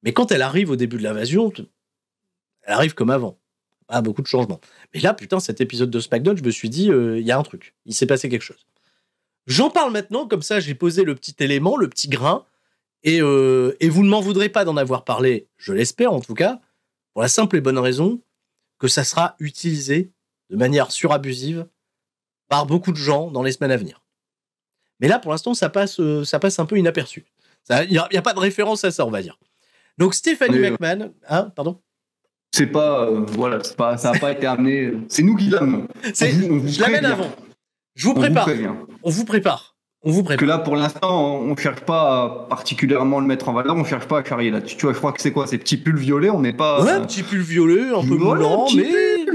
Mais quand elle arrive au début de l'invasion, elle arrive comme avant. Pas beaucoup de changements. Mais là, putain, cet épisode de SmackDown, je me suis dit, il y a un truc. Il s'est passé quelque chose. J'en parle maintenant, comme ça j'ai posé le petit élément, le petit grain, et vous ne m'en voudrez pas d'en avoir parlé, je l'espère en tout cas, pour la simple et bonne raison que ça sera utilisé de manière surabusive par beaucoup de gens dans les semaines à venir. Mais là, pour l'instant, ça passe un peu inaperçu. Il n'y a pas de référence à ça, on va dire. Donc Stephanie McMahon... pardon.
C'est pas... ça n'a pas été amené... C'est nous qui l'amenons.
Je l'amène avant. Je vous prépare. On vous prépare.
Que là, pour l'instant, on ne cherche pas à particulièrement le mettre en valeur, on ne cherche pas à charrier là. Tu vois, je crois que c'est quoi? C'est petit pull violet, on n'est pas...
Ouais, petit pull violet, un peu moulant, mais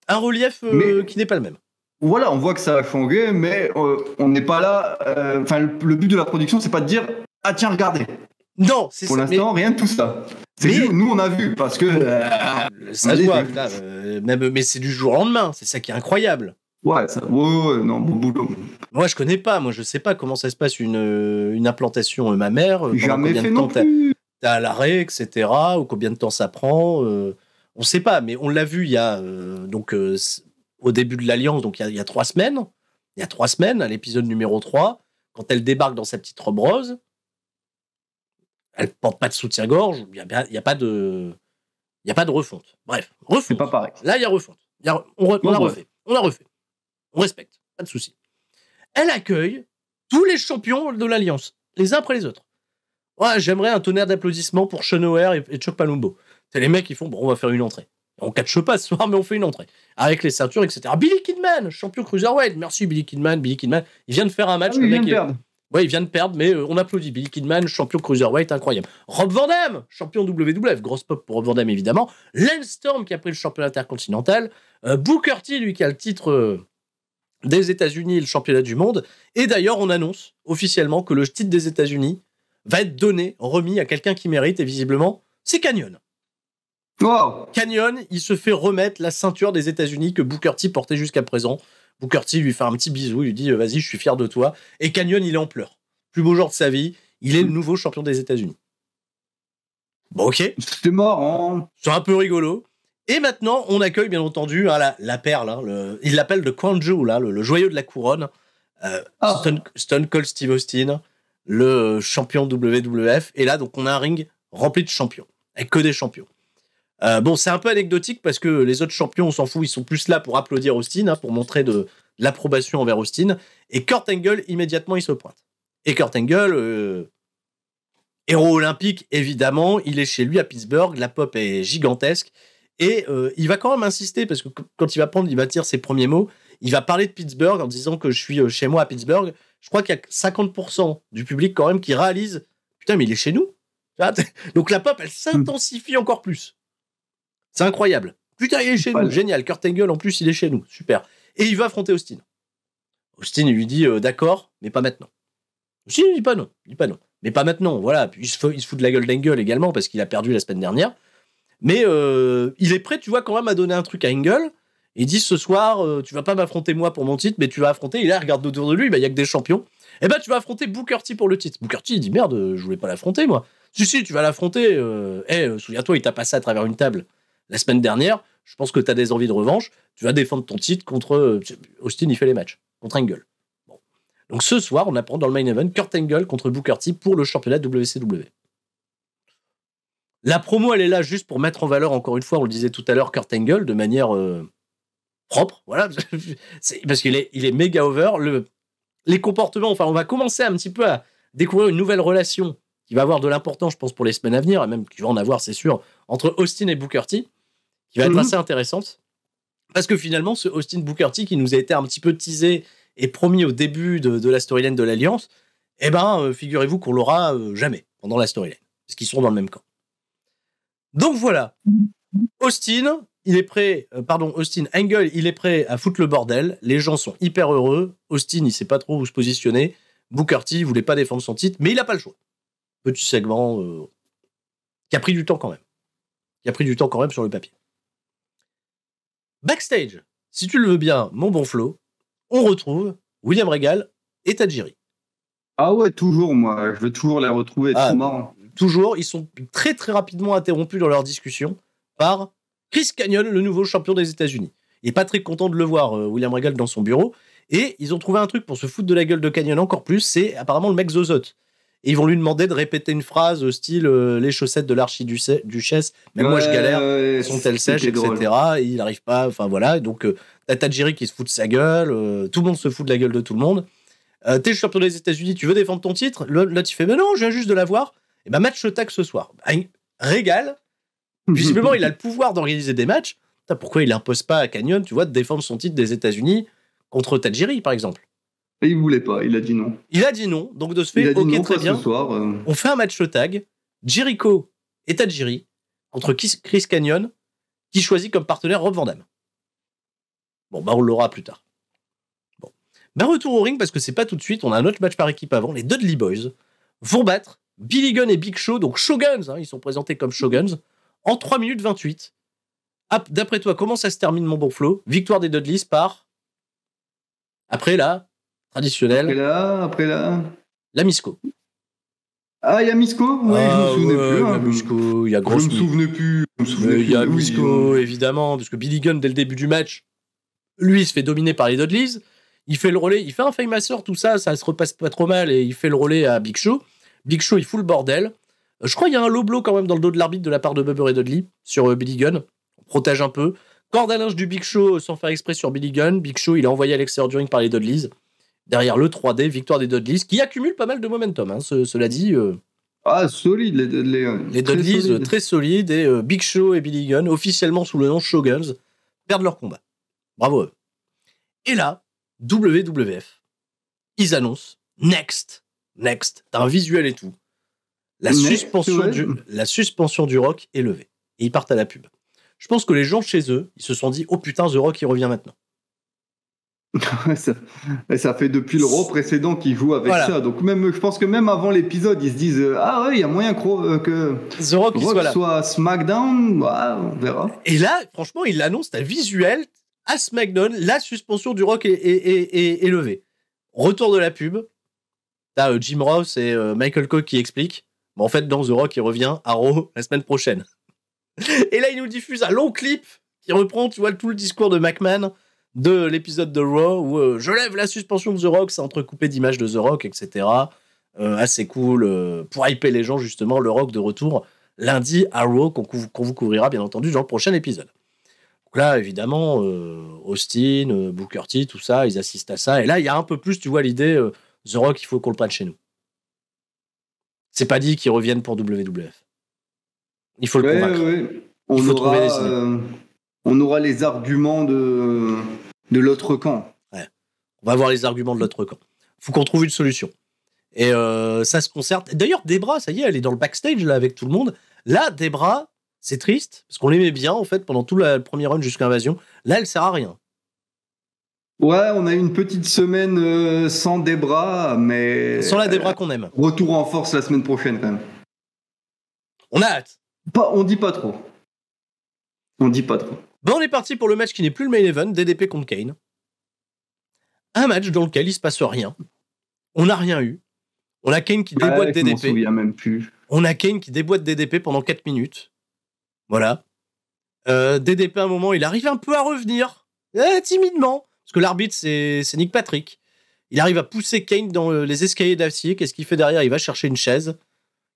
un relief qui n'est pas le même.
Voilà, on voit que ça a changé, mais on n'est pas là... le but de la production, c'est pas de dire « Ah tiens, regardez !»
Non, c'est
pour l'instant, rien de tout ça. Nous, on a vu, parce que...
ça se voit, mais c'est du jour au lendemain, c'est ça qui est incroyable.
Ouais, non, bon boulot.
Moi, je connais pas. Moi, je sais pas comment ça se passe une implantation mammaire.
Jamais fait
non
plus.
T'as à l'arrêt, etc. Ou combien de temps ça prend. On sait pas, mais on l'a vu il y a au début de l'Alliance, donc il y a 3 semaines. Il y a 3 semaines, à l'épisode numéro 3, quand elle débarque dans sa petite robe rose, elle porte pas de soutien-gorge. Il y a pas de refonte. Bref, refonte.
C'est pas pareil.
Là, il y a refonte. On a refait. On respecte, pas de souci. Elle accueille tous les champions de l'Alliance, les uns après les autres. Ouais, j'aimerais un tonnerre d'applaudissements pour Sean O'Haire et Chuck Palumbo. C'est les mecs qui font, on va faire une entrée. On catche pas ce soir, mais on fait une entrée. Avec les ceintures, etc. Billy Kidman, champion cruiserweight. Merci Billy Kidman. Il vient de faire un match.
Il vient de perdre.
Ouais, il vient de perdre, mais on applaudit. Billy Kidman, champion cruiserweight, incroyable. Rob Van Dam, champion WWF, grosse pop pour Rob Van Dam évidemment. Lance Storm qui a pris le championnat intercontinental. Booker T, lui qui a le titre des États-Unis et le championnat du monde. Et d'ailleurs, on annonce officiellement que le titre des États-Unis va être remis à quelqu'un qui mérite, et visiblement, c'est Canyon.
Wow.
Canyon, il se fait remettre la ceinture des États-Unis que Booker T portait jusqu'à présent. Booker T lui fait un petit bisou, il lui dit vas-y, je suis fier de toi. Et Canyon, il est en pleurs. Plus beau jour de sa vie, il est le nouveau champion des États-Unis. Bon, ok.
C'était marrant.
C'est un peu rigolo. Et maintenant, on accueille bien entendu la perle. Hein, il l'appelle le Crown Jewel, là, le joyau de la couronne. Stone Cold Steve Austin, le champion WWF. Et là, donc, on a un ring rempli de champions, avec que des champions. Bon, c'est un peu anecdotique parce que les autres champions, on s'en fout, ils sont plus là pour applaudir Austin, hein, pour montrer de l'approbation envers Austin. Et Kurt Angle, immédiatement, il se pointe. Et Kurt Angle, héros olympique, évidemment, il est chez lui à Pittsburgh, la pop est gigantesque. Et il va quand même insister, parce que quand il va dire ses premiers mots, il va parler de Pittsburgh en disant que je suis chez moi à Pittsburgh. Je crois qu'il y a 50% du public quand même qui réalise « Putain, mais il est chez nous !» Donc la pop, elle s'intensifie encore plus. C'est incroyable. Putain, il est chez nous, génial. Kurt Angle, en plus, il est chez nous, super. Et il va affronter Austin. Austin, il lui dit d'accord, mais pas maintenant. Austin, il dit pas non, mais pas maintenant, voilà. Puis il se fout de la gueule d'Angle également, parce qu'il a perdu la semaine dernière. Mais il est prêt, tu vois, quand même à donner un truc à Angle. Il dit ce soir, tu vas pas m'affronter moi pour mon titre, mais tu vas affronter. Et là, regarde autour de lui, il y a que des champions. Et ben, tu vas affronter Booker T pour le titre. Booker T, il dit merde, je voulais pas l'affronter, moi. Si, tu vas l'affronter. Souviens-toi, il t'a passé à travers une table la semaine dernière. Je pense que tu as des envies de revanche. Tu vas défendre ton titre contre. Austin, il fait les matchs contre Angle. Bon. Donc ce soir, on apprend dans le main event Kurt Angle contre Booker T pour le championnat WCW. La promo, elle est là juste pour mettre en valeur, encore une fois, on le disait tout à l'heure, Kurt Angle, de manière propre, voilà, parce qu'il est méga over. Les comportements, enfin, on va commencer un petit peu à découvrir une nouvelle relation qui va avoir de l'importance, je pense, pour les semaines à venir, et même qui va en avoir, c'est sûr, entre Austin et Booker T, qui va être assez intéressante, parce que finalement, ce Austin Booker T qui nous a été un petit peu teasé et promis au début de la storyline de l'Alliance, eh ben, figurez-vous qu'on l'aura jamais pendant la storyline, parce qu'ils sont dans le même camp. Donc voilà, Austin Angle, il est prêt à foutre le bordel. Les gens sont hyper heureux. Austin, il sait pas trop où se positionner. Booker T, il voulait pas défendre son titre, mais il a pas le choix. Petit segment qui a pris du temps quand même. Sur le papier. Backstage, si tu le veux bien, mon bon Flo, on retrouve William Regal et Tajiri.
Ah ouais, toujours, moi. Je veux toujours les retrouver. C'est trop marrant.
Toujours, ils sont très très rapidement interrompus dans leur discussion par Chris Kanyon, le nouveau champion des États-Unis. Il n'est pas très content de le voir, William Regal, dans son bureau. Et ils ont trouvé un truc pour se foutre de la gueule de Kanyon encore plus, c'est apparemment le mec Zozote. Et ils vont lui demander de répéter une phrase style les chaussettes de l'archiduchesse, même moi je galère, sont-elles sèches, etc. Et il n'arrive pas, enfin voilà. Et donc, t'as Tajiri qui se fout de sa gueule, tout le monde se fout de la gueule de tout le monde. T'es le champion des États-Unis, tu veux défendre ton titre? Là, tu fais, mais non, je viens juste de l'avoir. Et ben, match tag ce soir. Regal, visiblement, il a le pouvoir d'organiser des matchs. Pourquoi il n'impose pas à Kanyon, tu vois, de défendre son titre des États-Unis contre Tajiri, par exemple?
Et il voulait pas, il a dit non.
Il a dit non, donc de ce fait, ok, très bien.
Ce soir,
on fait un match tag, Jericho et Tajiri contre Chris Kanyon, qui choisit comme partenaire Rob Van Dam. Bon, bah on l'aura plus tard. Bon. Ben retour au ring, parce que c'est pas tout de suite, on a un autre match par équipe avant, les Dudley Boys vont battre Billy Gunn et Big Show, donc Shoguns, hein, ils sont présentés comme Shoguns, en 3 minutes 28. D'après toi, comment ça se termine, mon bon Flo? Victoire des Dudleys par... Après la traditionnelle...
Après la...
La Misco.
Ah, il y a Misco? Oui, je me souvenais plus.
Il y a Misco, il y a Grosse...
Je me souvenais plus.
Il y a Misco, évidemment, parce que Billy Gunn, dès le début du match, lui, il se fait dominer par les Dudleys. Il fait le relais, il fait un Fame-Master, tout ça, ça se repasse pas trop mal, et il fait le relais à Big Show. Big Show, il fout le bordel. Je crois qu'il y a un low blow quand même dans le dos de l'arbitre de la part de Bubber et Dudley sur Billy Gunn. On protège un peu. Corde à linge du Big Show sans faire exprès sur Billy Gunn. Big Show, il est envoyé à l'extérieur du ring par les Dudleys. Derrière le 3D, victoire des Dudleys, qui accumule pas mal de momentum, hein, cela dit.
Solide, les Dudleys.
Les Dudleys, très solides, et Big Show et Billy Gunn, officiellement sous le nom Shoguns, perdent leur combat. Bravo à eux. Et là, WWF, ils annoncent Next, t'as un visuel et tout. La suspension du Rock est levée. Et ils partent à la pub. Je pense que les gens chez eux, ils se sont dit, oh putain, The Rock, il revient maintenant.
ça fait depuis le Raw précédent qu'ils jouent avec ça. Donc même, je pense que même avant l'épisode, ils se disent, ah ouais, il y a moyen que
The Rock
soit SmackDown, on verra.
Et là, franchement, il l'annonce, t'as visuel, à SmackDown, la suspension du Rock est levée. Retour de la pub. T'as Jim Ross et Michael Cole qui expliquent. Mais en fait, dans The Rock, il revient à Raw la semaine prochaine. Et là, il nous diffuse un long clip qui reprend, tu vois, tout le discours de McMahon de l'épisode de Raw où je lève la suspension de The Rock, c'est entrecoupé d'images de The Rock, etc. Assez cool pour hyper les gens, justement, le Rock de retour lundi à Raw qu'on vous couvrira, bien entendu, dans le prochain épisode. Donc là, évidemment, Austin, Booker T, tout ça, ils assistent à ça. Et là, il y a un peu plus, tu vois, l'idée The Rock, il faut qu'on le prenne chez nous. C'est pas dit qu'ils reviennent pour WWF. Il faut le convaincre.
Ouais.
On
aura les arguments de l'autre camp.
Ouais. On va avoir les arguments de l'autre camp. Faut qu'on trouve une solution. Et ça se concerte. D'ailleurs, Debra, ça y est, elle est dans le backstage là avec tout le monde. Là, Debra, c'est triste parce qu'on l'aimait bien en fait pendant tout le premier run jusqu'à Invasion. Là, elle sert à rien.
Ouais, on a eu une petite semaine sans Debra, mais
sans la Debra qu'on aime.
Retour en force la semaine prochaine quand même.
On a hâte.
On dit pas trop. On dit pas trop.
Bon, on est parti pour le match qui n'est plus le main event, DDP contre Kane. Un match dans lequel il se passe rien. On n'a rien eu. On a Kane qui déboîte DDP.
Je m'en souviens même plus.
On a Kane qui déboîte DDP pendant 4 minutes. Voilà. DDP, à un moment, il arrive un peu à revenir. Timidement. Parce que l'arbitre, c'est Nick Patrick. Il arrive à pousser Kane dans les escaliers d'acier. Qu'est-ce qu'il fait derrière? Il va chercher une chaise.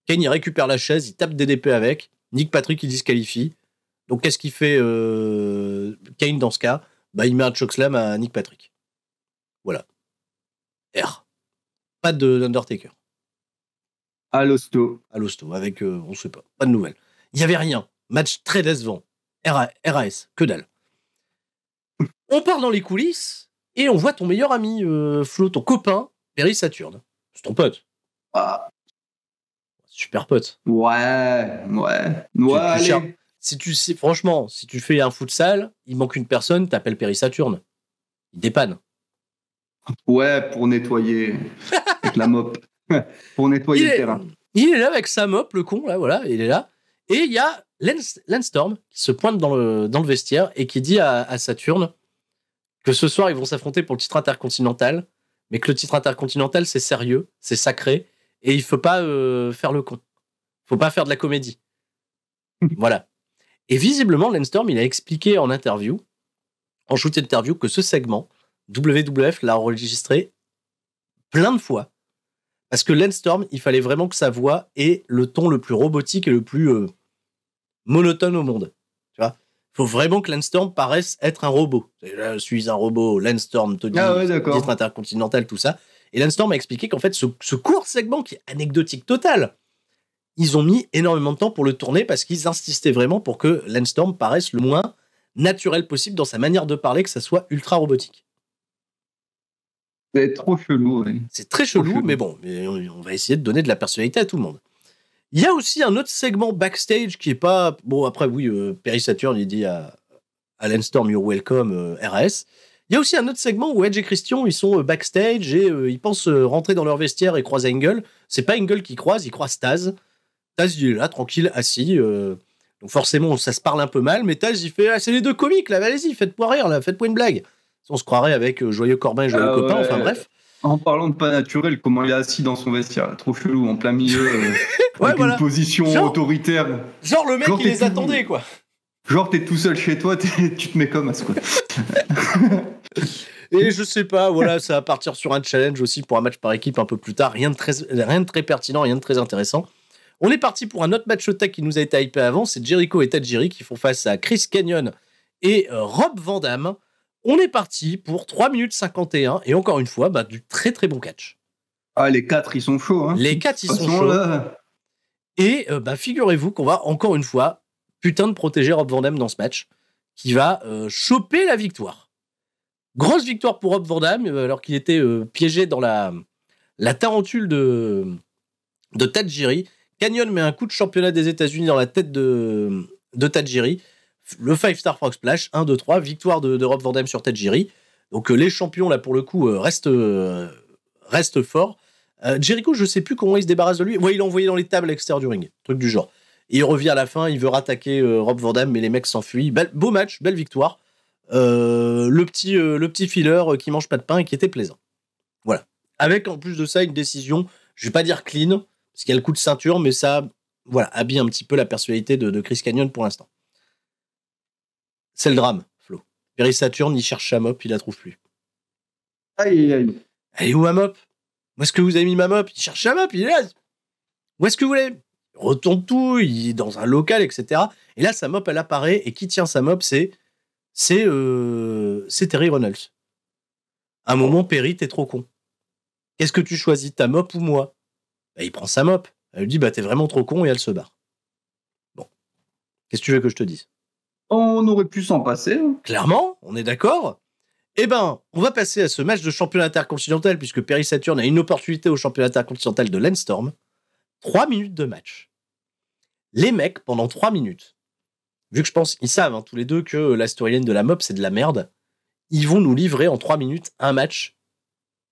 Kane, il récupère la chaise. Il tape DDP avec. Nick Patrick, il disqualifie. Donc, qu'est-ce qu'il fait Kane dans ce cas? Il met un chokeslam à Nick Patrick. Voilà. R. Pas d'Undertaker.
À l'hosto,
avec, on sait pas de nouvelles. Il y avait rien. Match très décevant. RAS, que dalle. On part dans les coulisses et on voit ton meilleur ami, Flo, ton copain, Perry Saturn. C'est ton pote.
Ah.
Super pote.
Ouais, allez.
Franchement, si tu fais un futsal, il manque une personne, t'appelles Perry Saturn. Il dépanne.
Ouais, pour nettoyer avec la mop. Pour nettoyer le terrain.
Il est là avec sa mop, le con, là, voilà, il est là. Et il y a Lance Storm qui se pointe dans le vestiaire et qui dit à Saturn que ce soir, ils vont s'affronter pour le titre intercontinental, mais que le titre intercontinental, c'est sérieux, c'est sacré, et il faut pas faire le con. Faut pas faire de la comédie. Voilà. Et visiblement, Lance Storm, il a expliqué en shoot interview, que ce segment, WWF l'a enregistré plein de fois. Parce que Lance Storm, il fallait vraiment que sa voix ait le ton le plus robotique et le plus monotone au monde. Tu vois, il faut vraiment que Lance Storm paraisse être un robot. Je suis un robot, Lance Storm te dit, titre intercontinental, tout ça. Et Lance Storm a expliqué qu'en fait, ce court segment qui est anecdotique total, ils ont mis énormément de temps pour le tourner parce qu'ils insistaient vraiment pour que Lance Storm paraisse le moins naturel possible dans sa manière de parler, que ça soit ultra robotique.
C'est trop chelou. Ouais.
C'est très chelou, mais bon, on va essayer de donner de la personnalité à tout le monde. Il y a aussi un autre segment backstage qui est pas... Bon, après, oui, Perry Saturn, il dit à Lance Storm, you're welcome, RS. Il y a aussi un autre segment où Edge et Christian, ils sont backstage et ils pensent rentrer dans leur vestiaire et croiser Angle. C'est pas Angle qui croise, il croise Taz. Taz, il est là, tranquille, assis. Donc forcément, ça se parle un peu mal, mais Taz, il fait « c'est les deux comiques, là, allez-y, faites-moi rire, là, faites-moi une blague ». On se croirait avec Joyeux Corbin et Joyeux Copain, enfin bref.
En parlant de pas naturel, comment il est assis dans son vestiaire, trop chelou, en plein milieu, avec une position autoritaire.
Genre le mec, il les attendait, quoi.
Genre, t'es tout seul chez toi, tu te mets comme ça, quoi.
Et je sais pas, voilà, ça va partir sur un challenge aussi pour un match par équipe un peu plus tard. Rien de très pertinent, rien de très intéressant. On est parti pour un autre match tech qui nous a été hypé avant. C'est Jericho et Tajiri qui font face à Chris Kanyon et Rob Van Dam. On est parti pour 3 minutes 51 et encore une fois, du très très bon catch.
Ah, les 4, ils sont chauds. Hein.
Les 4, ils sont chauds. Là. Et figurez-vous qu'on va encore une fois de protéger Rob Van Dam dans ce match qui va choper la victoire. Grosse victoire pour Rob Van Dam alors qu'il était piégé dans la tarentule de Tajiri. Kanyon met un coup de championnat des États-Unis dans la tête de Tajiri. Le 5-star Frog Splash, 1, 2, 3, victoire de Rob Van Dam sur Tajiri. Donc les champions, là, pour le coup, restent forts. Jericho, je sais plus comment il se débarrasse de lui. Ouais, il l'a envoyé dans les tables à l'extérieur du ring. Truc du genre. Et il revient à la fin, il veut rattaquer Rob Van Dam, mais les mecs s'enfuient. Beau match, belle victoire. Le petit filler qui mange pas de pain et qui était plaisant. Voilà. Avec, en plus de ça, une décision, je vais pas dire clean, parce qu'il y a le coup de ceinture, mais ça, voilà, habille un petit peu la personnalité de Chris Kanyon pour l'instant. C'est le drame, Flo. Perry Saturn, il cherche sa mop, il la trouve plus.
Aïe, aïe.
Elle est où ma mop? Où est-ce que vous avez mis ma mop? Il cherche sa mop, il est là. Où est-ce que vous voulez? Il retourne tout, il est dans un local, etc. Et là, sa mop, elle apparaît, et qui tient sa mop, c'est Terry Reynolds. À un moment, Perry, t'es trop con. Qu'est-ce que tu choisis, ta mop ou moi? Bah, il prend sa mop. Elle lui dit, bah, t'es vraiment trop con, et elle se barre. Bon. Qu'est-ce que tu veux que je te dise?
On aurait pu s'en passer. Hein.
Clairement, on est d'accord. Eh ben, on va passer à ce match de championnat intercontinental, puisque Perry Saturn a une opportunité au championnat intercontinental de Landstorm. 3 minutes de match. Les mecs, pendant 3 minutes, vu que je pense, ils savent, tous les deux, que la storyline de la mop, c'est de la merde, ils vont nous livrer en 3 minutes un match,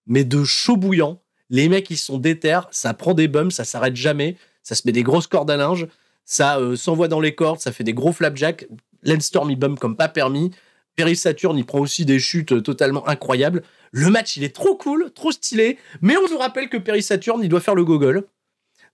mais de chaud bouillant. Les mecs, ils sont déter, ça prend des bums, ça s'arrête jamais, ça se met des grosses cordes à linge, ça s'envoie dans les cordes, ça fait des gros flapjacks. Landstorm, il bum comme pas permis. Perry Saturn, il prend aussi des chutes totalement incroyables. Le match, il est trop cool, trop stylé, mais on nous rappelle que Perry Saturn, il doit faire le gogol.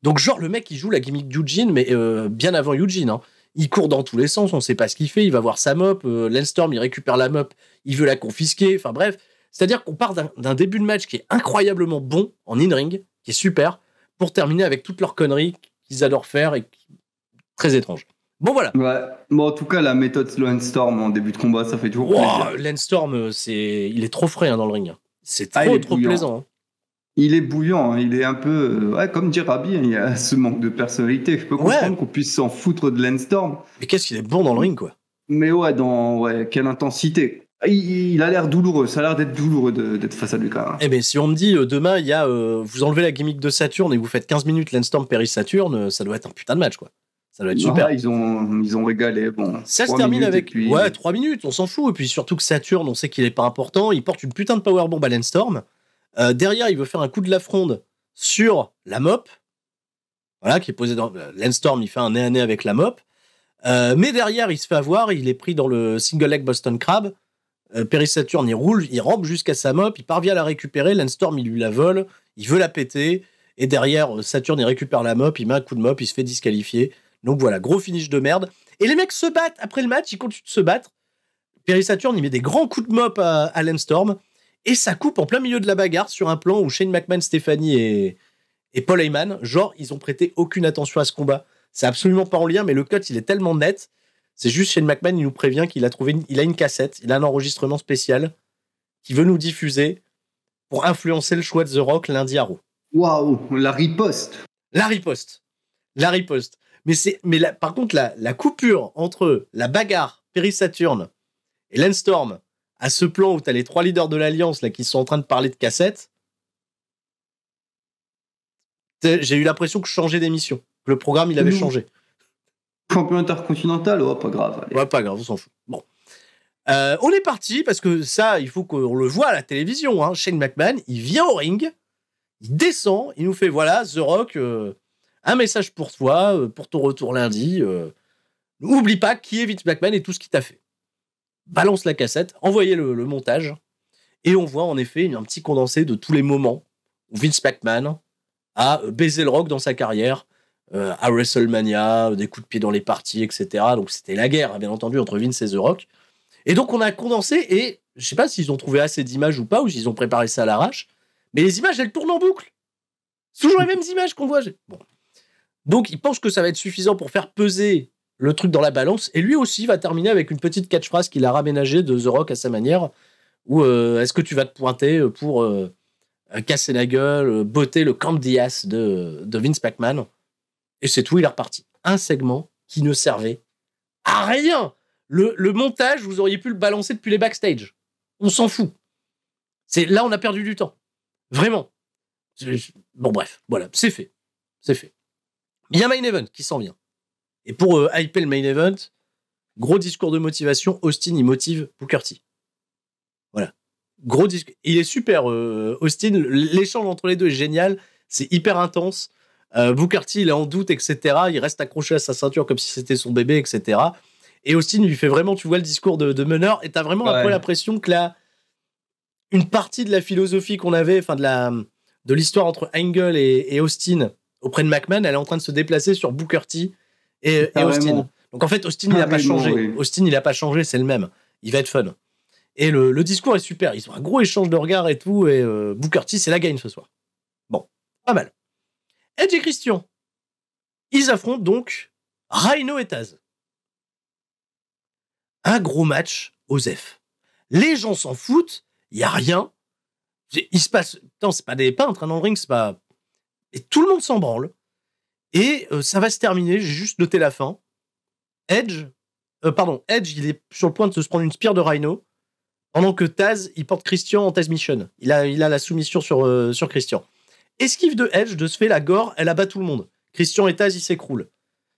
Donc, genre, le mec, il joue la gimmick Eugene, mais bien avant Eugene. Il court dans tous les sens, on sait pas ce qu'il fait, il va voir sa mop, Landstorm, il récupère la mop, il veut la confisquer, enfin bref. C'est-à-dire qu'on part d'un début de match qui est incroyablement bon en in-ring, qui est super, pour terminer avec toutes leurs conneries qu'ils adorent faire et très étranges. Bon, voilà.
Ouais. Bon, en tout cas, la méthode Landstorm en début de combat, ça fait toujours plaisir.
Landstorm, il est trop frais dans le ring. C'est trop plaisant.
Il est bouillant, il est un peu... comme dit Rabi, il y a ce manque de personnalité. Je peux comprendre qu'on puisse s'en foutre de Landstorm.
Mais qu'est-ce qu'il est bon dans le ring, quoi.
Mais quelle intensité. Il a l'air douloureux, ça a l'air d'être douloureux d'être face à lui, quand même.
Eh bien, si on me dit, demain, il y a... vous enlevez la gimmick de Saturn et vous faites 15 minutes Landstorm, Perry Saturn, ça doit être un putain de match, quoi. Ça doit être super.
Ils ont régalé. Bon,
ça se termine avec... Puis... Ouais, 3 minutes, on s'en fout. Et puis surtout que Saturn, on sait qu'il est pas important. Il porte une putain de powerbomb à Landstorm. Derrière, il veut faire un coup de la fronde sur la mop. Voilà, qui est posé dans... Landstorm, il fait un nez à nez avec la mop. Mais derrière, il se fait avoir. Il est pris dans le single leg Boston Crab. Perry Saturn, il roule, il rampe jusqu'à sa mop. Il parvient à la récupérer. Landstorm, il lui la vole. Il veut la péter. Et derrière, Saturn, il récupère la mop. Il met un coup de mop. Il se fait disqualifier. Donc voilà, gros finish de merde. Et les mecs se battent. Après le match, ils continuent de se battre. Perry Saturn, il met des grands coups de mop à Landstorm. Et ça coupe en plein milieu de la bagarre sur un plan où Shane McMahon, Stephanie et Paul Heyman, genre, ils ont prêté aucune attention à ce combat. C'est absolument pas en lien, mais le cut, il est tellement net. C'est juste Shane McMahon, il nous prévient qu'il a trouvé il a une cassette, il a un enregistrement spécial qu'il veut nous diffuser pour influencer le choix de The Rock lundi à Raw.
Waouh, la riposte.
La riposte. Mais par contre, la coupure entre la bagarre Perry Saturn et Landstorm à ce plan où t'as les 3 leaders de l'Alliance là qui sont en train de parler de cassettes, j'ai eu l'impression que je changeais d'émission. Que le programme, il avait changé.
Champion intercontinental, pas grave. Allez.
Ouais, pas grave, on s'en fout. Bon. On est parti, parce que ça, il faut qu'on le voit à la télévision. Hein. Shane McMahon, il vient au ring, il descend, il nous fait, voilà, The Rock, un message pour toi, pour ton retour lundi. N'oublie pas qui est Vince McMahon et tout ce qu'il t'a fait. Balance la cassette, envoyez le montage, et on voit en effet un petit condensé de tous les moments où Vince McMahon a baisé le Rock dans sa carrière, à WrestleMania, des coups de pied dans les parties, etc. Donc c'était la guerre, bien entendu, entre Vince et The Rock. Et donc on a condensé, et je sais pas s'ils ont trouvé assez d'images ou pas, ou s'ils ont préparé ça à l'arrache, mais les images, elles tournent en boucle. C'est toujours les mêmes images qu'on voit. Bon. Donc ils pensent que ça va être suffisant pour faire peser le truc dans la balance, et lui aussi va terminer avec une petite catchphrase qu'il a raménagée de The Rock à sa manière, où est-ce que tu vas te pointer pour casser la gueule, botter le candy ass de Vince McMahon. Et c'est tout, il est reparti. Un segment qui ne servait à rien. Le montage, vous auriez pu le balancer depuis les backstage. On s'en fout. Là, on a perdu du temps. Vraiment. Bon, bref, voilà, c'est fait. Il y a un main event qui s'en vient. Et pour hyper le main event, gros discours de motivation, Austin, il motive Booker T. Voilà. Gros discours. Il est super, Austin. L'échange entre les deux est génial. C'est hyper intense. Booker T, il est en doute, etc. Il reste accroché à sa ceinture comme si c'était son bébé, etc. Et Austin lui fait vraiment, tu vois, le discours de meneur. Et t'as vraiment un peu l'impression que une partie de la philosophie qu'on avait, enfin de l'histoire entre Angle et Austin, auprès de McMahon, elle est en train de se déplacer sur Booker T et Austin. Donc en fait, Austin, il n'a pas changé. Oui. Austin, il n'a pas changé, c'est le même. Il va être fun. Et le discours est super. Ils ont un gros échange de regards et tout. Et Booker T, c'est la gagne ce soir. Bon, pas mal. Edge et Christian, ils affrontent donc Rhino et Taz. Un gros match Osef. Les gens s'en foutent, il n'y a rien. Il se passe... Putain, c'est pas des peintres dans le ring, c'est pas... Et tout le monde s'en branle. Et ça va se terminer, j'ai juste noté la fin. Edge, il est sur le point de se prendre une spear de Rhino, pendant que Taz, il porte Christian en Taz Mission. Il a la soumission sur Christian. Esquive de Edge, de ce fait, la gore, elle abat tout le monde. Christian et Taz, ils s'écroulent.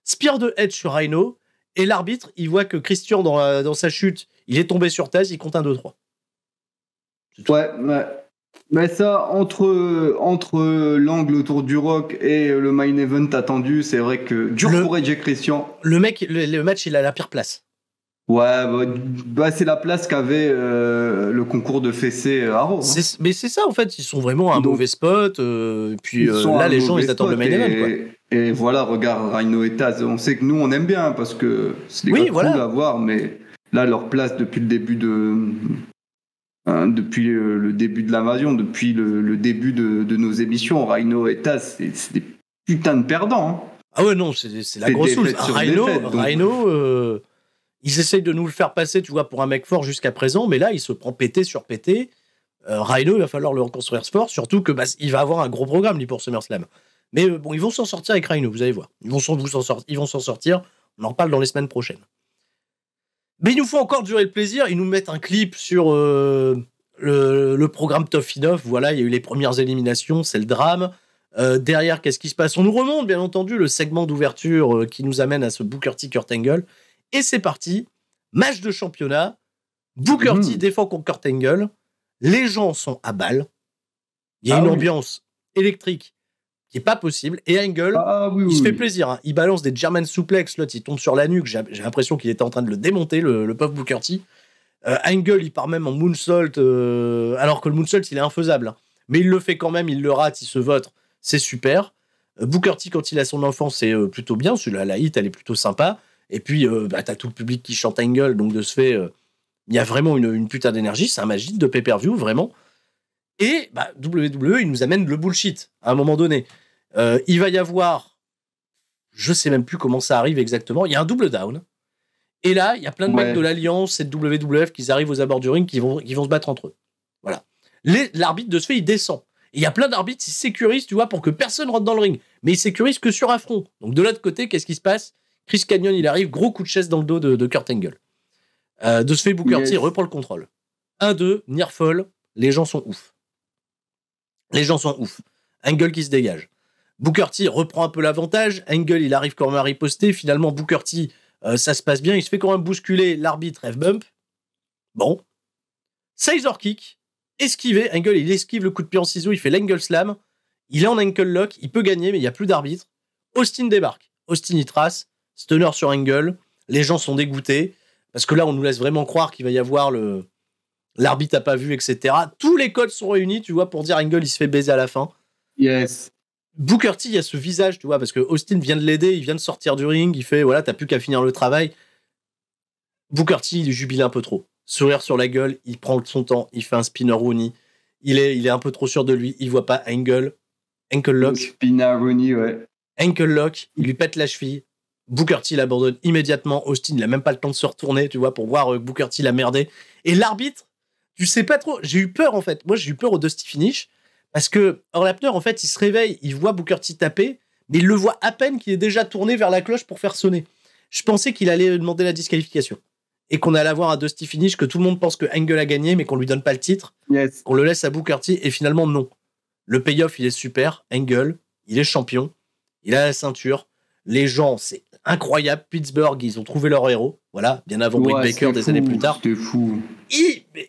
Spear de Edge sur Rhino, et l'arbitre, il voit que Christian, dans sa chute, il est tombé sur Taz, il compte 1, 2, 3.
Ouais. Mais ça, entre l'angle autour du Rock et le main event attendu, c'est vrai que dur pour Edge et Christian.
Le match, il a la pire place.
Ouais, c'est la place qu'avait le concours de fessées à Raw.
Mais c'est ça, en fait, ils sont vraiment à un mauvais spot. Puis là, les gens, ils attendent le main event. Quoi.
Et voilà, regarde Rhino et Taz. On sait que nous, on aime bien parce que c'est des gars cool à voir, mais là, leur place depuis le début depuis le début de l'invasion, depuis le début de nos émissions, Rhino et Taz, c'est des putains de perdants. Hein.
Ah ouais, non, c'est la grosse chose. Rhino, ils essayent de nous le faire passer, tu vois, pour un mec fort jusqu'à présent, mais là, il se prend pété sur pété. Rhino, il va falloir le reconstruire ce fort, surtout que il va avoir un gros programme, lui, pour SummerSlam. Mais bon, ils vont s'en sortir avec Rhino, vous allez voir. Ils vont s'en sortir. On en reparle dans les semaines prochaines. Mais il nous faut encore durer le plaisir. Ils nous mettent un clip sur le programme Tough Enough. Voilà, il y a eu les premières éliminations, c'est le drame. Derrière, qu'est-ce qui se passe ? On nous remonte, bien entendu, le segment d'ouverture qui nous amène à ce Booker T Kurt Angle. Et c'est parti. Match de championnat. Booker T défend contre Kurt Angle. Les gens sont à balle. Il y a une ambiance électrique qui est pas possible. Et Angle, il se fait plaisir. Hein. Il balance des German suplex. L'autre, il tombe sur la nuque. J'ai l'impression qu'il était en train de le démonter, le pauvre Booker T. Angle, il part même en moonsault, alors que le moonsault, il est infaisable. Hein. Mais il le fait quand même, il le rate, il se vote. C'est super. Booker T, quand il a son enfant, c'est plutôt bien. La hit, elle est plutôt sympa. Et puis, t'as tout le public qui chante Angle. Donc, de ce fait, il y a vraiment une putain d'énergie. C'est un match de pay-per-view, vraiment. Et WWE, il nous amène le bullshit à un moment donné. Il va y avoir, je sais même plus comment ça arrive exactement, il y a un double down. Et là, il y a plein de mecs de l'Alliance et de WWF qui arrivent aux abords du ring qui vont se battre entre eux. Voilà. L'arbitre, de ce fait, il descend. Et il y a plein d'arbitres qui sécurisent, tu vois, pour que personne rentre dans le ring. Mais ils sécurisent que sur un front. Donc de l'autre côté, qu'est-ce qui se passe ? Chris Kanyon, il arrive, gros coup de chaise dans le dos de Kurt Angle. De ce fait, Booker T reprend le contrôle. 1-2, near fall, les gens sont ouf. Angle qui se dégage. Booker T reprend un peu l'avantage. Angle, il arrive quand même à riposter. Finalement, Booker T, ça se passe bien. Il se fait quand même bousculer l'arbitre F-bump. Bon. Scissor kick. Esquivé. Angle, il esquive le coup de pied en ciseaux. Il fait l'angle slam. Il est en ankle lock. Il peut gagner, mais il n'y a plus d'arbitre. Austin débarque. Austin, il trace. Stunner sur Angle. Les gens sont dégoûtés. Parce que là, on nous laisse vraiment croire qu'il va y avoir l'arbitre n'a pas vu, etc. Tous les codes sont réunis, tu vois, pour dire Angle, il se fait baiser à la fin.
Yes.
Booker T, il y a ce visage, tu vois, parce que Austin vient de l'aider, il vient de sortir du ring, il fait, voilà, t'as plus qu'à finir le travail. Booker T, il jubile un peu trop. Sourire sur la gueule, il prend son temps, il fait un spinner Rooney. Il est un peu trop sûr de lui, il voit pas Angle. Ankle lock.
Spinner Rooney, ouais.
Ankle lock, il lui pète la cheville. Booker T l'abandonne immédiatement. Austin, il a même pas le temps de se retourner, tu vois, pour voir Booker T l'a merdé. Et l'arbitre, tu sais pas trop. J'ai eu peur, en fait. Moi, j'ai eu peur au Dusty Finish. Parce que Orlapner, en fait, il se réveille, il voit Booker T taper, mais il le voit à peine qu'il est déjà tourné vers la cloche pour faire sonner. Je pensais qu'il allait demander la disqualification. Et qu'on allait avoir un Dusty Finish, que tout le monde pense que Angle a gagné, mais qu'on lui donne pas le titre.
Yes.
Qu'on le laisse à Booker T, et finalement, non. Le payoff, il est super. Angle, il est champion. Il a la ceinture. Les gens, c'est incroyable. Pittsburgh, ils ont trouvé leur héros. Voilà, bien avant Britt Baker des années plus tard.
C'était fou.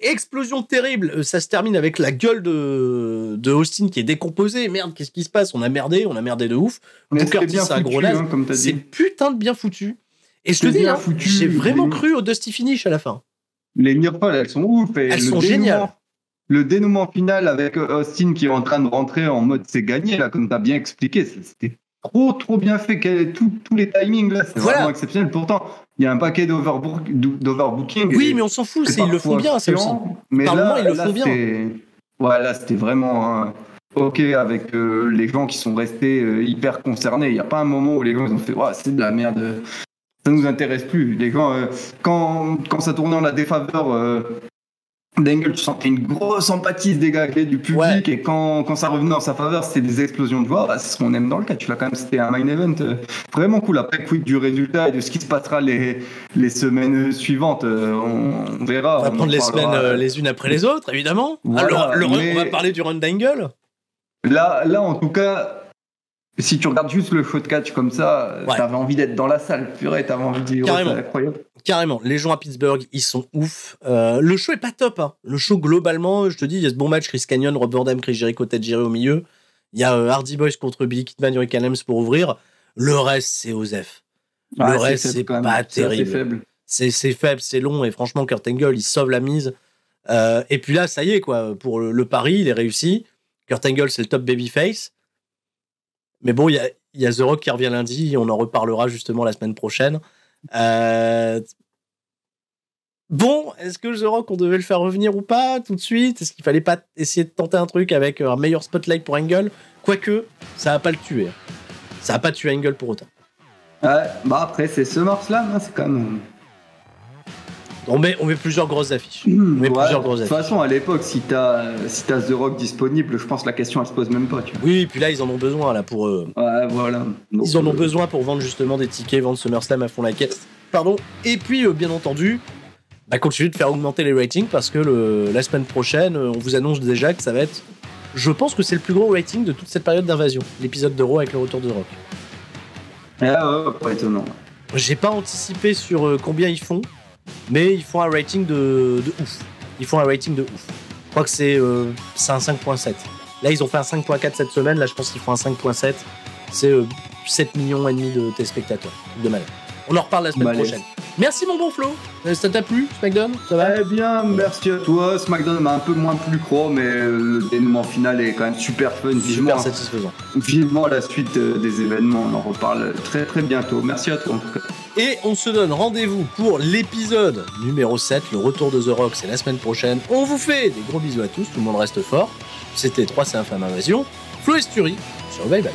Explosion terrible. Ça se termine avec la gueule de Austin qui est décomposée. Merde, qu'est-ce qui se passe ? On a merdé de ouf. Booker T, c'est un gros naze.
Hein,
c'est putain de bien foutu. Et je te dis, j'ai vraiment cru au Dusty Finish à la fin.
Les nearfalls, elles sont ouf.
Elles sont géniales.
Le dénouement final avec Austin qui est en train de rentrer en mode c'est gagné, là, comme tu as bien expliqué, c'était trop bien fait. Tous les timings là, c'est vraiment exceptionnel. Pourtant, il y a un paquet d'overbooking.
Oui, mais on s'en fout, ils le font bien, ça aussi.
Mais
là, ils le font bien.
Là, c'était vraiment OK avec les gens qui sont restés hyper concernés. Il n'y a pas un moment où les gens ils ont fait c'est de la merde. Ça nous intéresse plus. Les gens, quand ça tournait en la défaveur d'Angle, tu sentais une grosse empathie se dégager du public, et quand ça revenait en sa faveur, c'était des explosions de voix. C'est ce qu'on aime dans le cas. Tu l'as quand même, c'était un main event vraiment cool. Après, quick du résultat et de ce qui se passera les semaines suivantes, on verra.
On va prendre les semaines les unes après les autres, évidemment. Voilà, on va parler du run d'Angle.
Là, en tout cas, si tu regardes juste le show de catch comme ça, t'avais envie d'être dans la salle. Purée, t'avais envie de dire, c'est incroyable.
Carrément, les gens à Pittsburgh, ils sont ouf. Le show est pas top. Hein. Le show, globalement, je te dis, il y a ce bon match, Chris Canyon, Rob Van Dam, Chris Jericho, Ted Giri au milieu. Il y a Hardy Boys contre Billy Kidman, Hurricane Helms pour ouvrir. Le reste, c'est Osef. Le reste, c'est pas terrible. C'est faible, c'est long, et franchement, Kurt Angle, il sauve la mise. Et puis là, ça y est, quoi. Pour le pari, il est réussi. Kurt Angle, c'est le top babyface. Mais bon, il y a The Rock qui revient lundi, et on en reparlera justement la semaine prochaine. Bon, est-ce que The Rock, on devait le faire revenir ou pas tout de suite? Est-ce qu'il fallait pas essayer de tenter un truc avec un meilleur spotlight pour Angle? Quoique, ça va pas le tuer. Ça va pas tuer Angle pour autant.
Après, c'est SummerSlam, hein, c'est quand même...
On met plusieurs grosses affiches.
De toute façon, à l'époque, si t'as The Rock disponible, je pense que la question, elle se pose même pas. Tu vois.
Oui, puis là, ils en ont besoin là pour...
voilà. Donc,
ils en ont besoin pour vendre justement des tickets, vendre SummerSlam à fond la caisse. Pardon. Et puis, bien entendu, continuer de faire augmenter les ratings parce que la semaine prochaine, on vous annonce déjà que ça va être... Je pense que c'est le plus gros rating de toute cette période d'invasion. L'épisode de Raw avec le retour de The Rock.
Pas étonnant.
J'ai pas anticipé sur combien ils font, mais ils font un rating de ouf. Ils font un rating de ouf. Je crois que c'est un 5.7. Là, ils ont fait un 5.4 cette semaine. Là, je pense qu'ils font un 5.7. C'est 7 millions et demi de téléspectateurs. De malade. On en reparle la semaine prochaine. Merci mon bon Flo. Ça t'a plu, SmackDown? Ça va?
Eh bien, merci à toi. SmackDown m'a un peu moins plu, crois, mais le dénouement final est quand même super fun.
Super satisfaisant.
Vivement la suite des événements. On en reparle très très bientôt. Merci à toi en tout cas.
Et on se donne rendez-vous pour l'épisode numéro 7, le retour de The Rock, c'est la semaine prochaine. On vous fait des gros bisous à tous, tout le monde reste fort. C'était 3 c'est Infâme Invasion. Flo Esturi sur Bye Bye.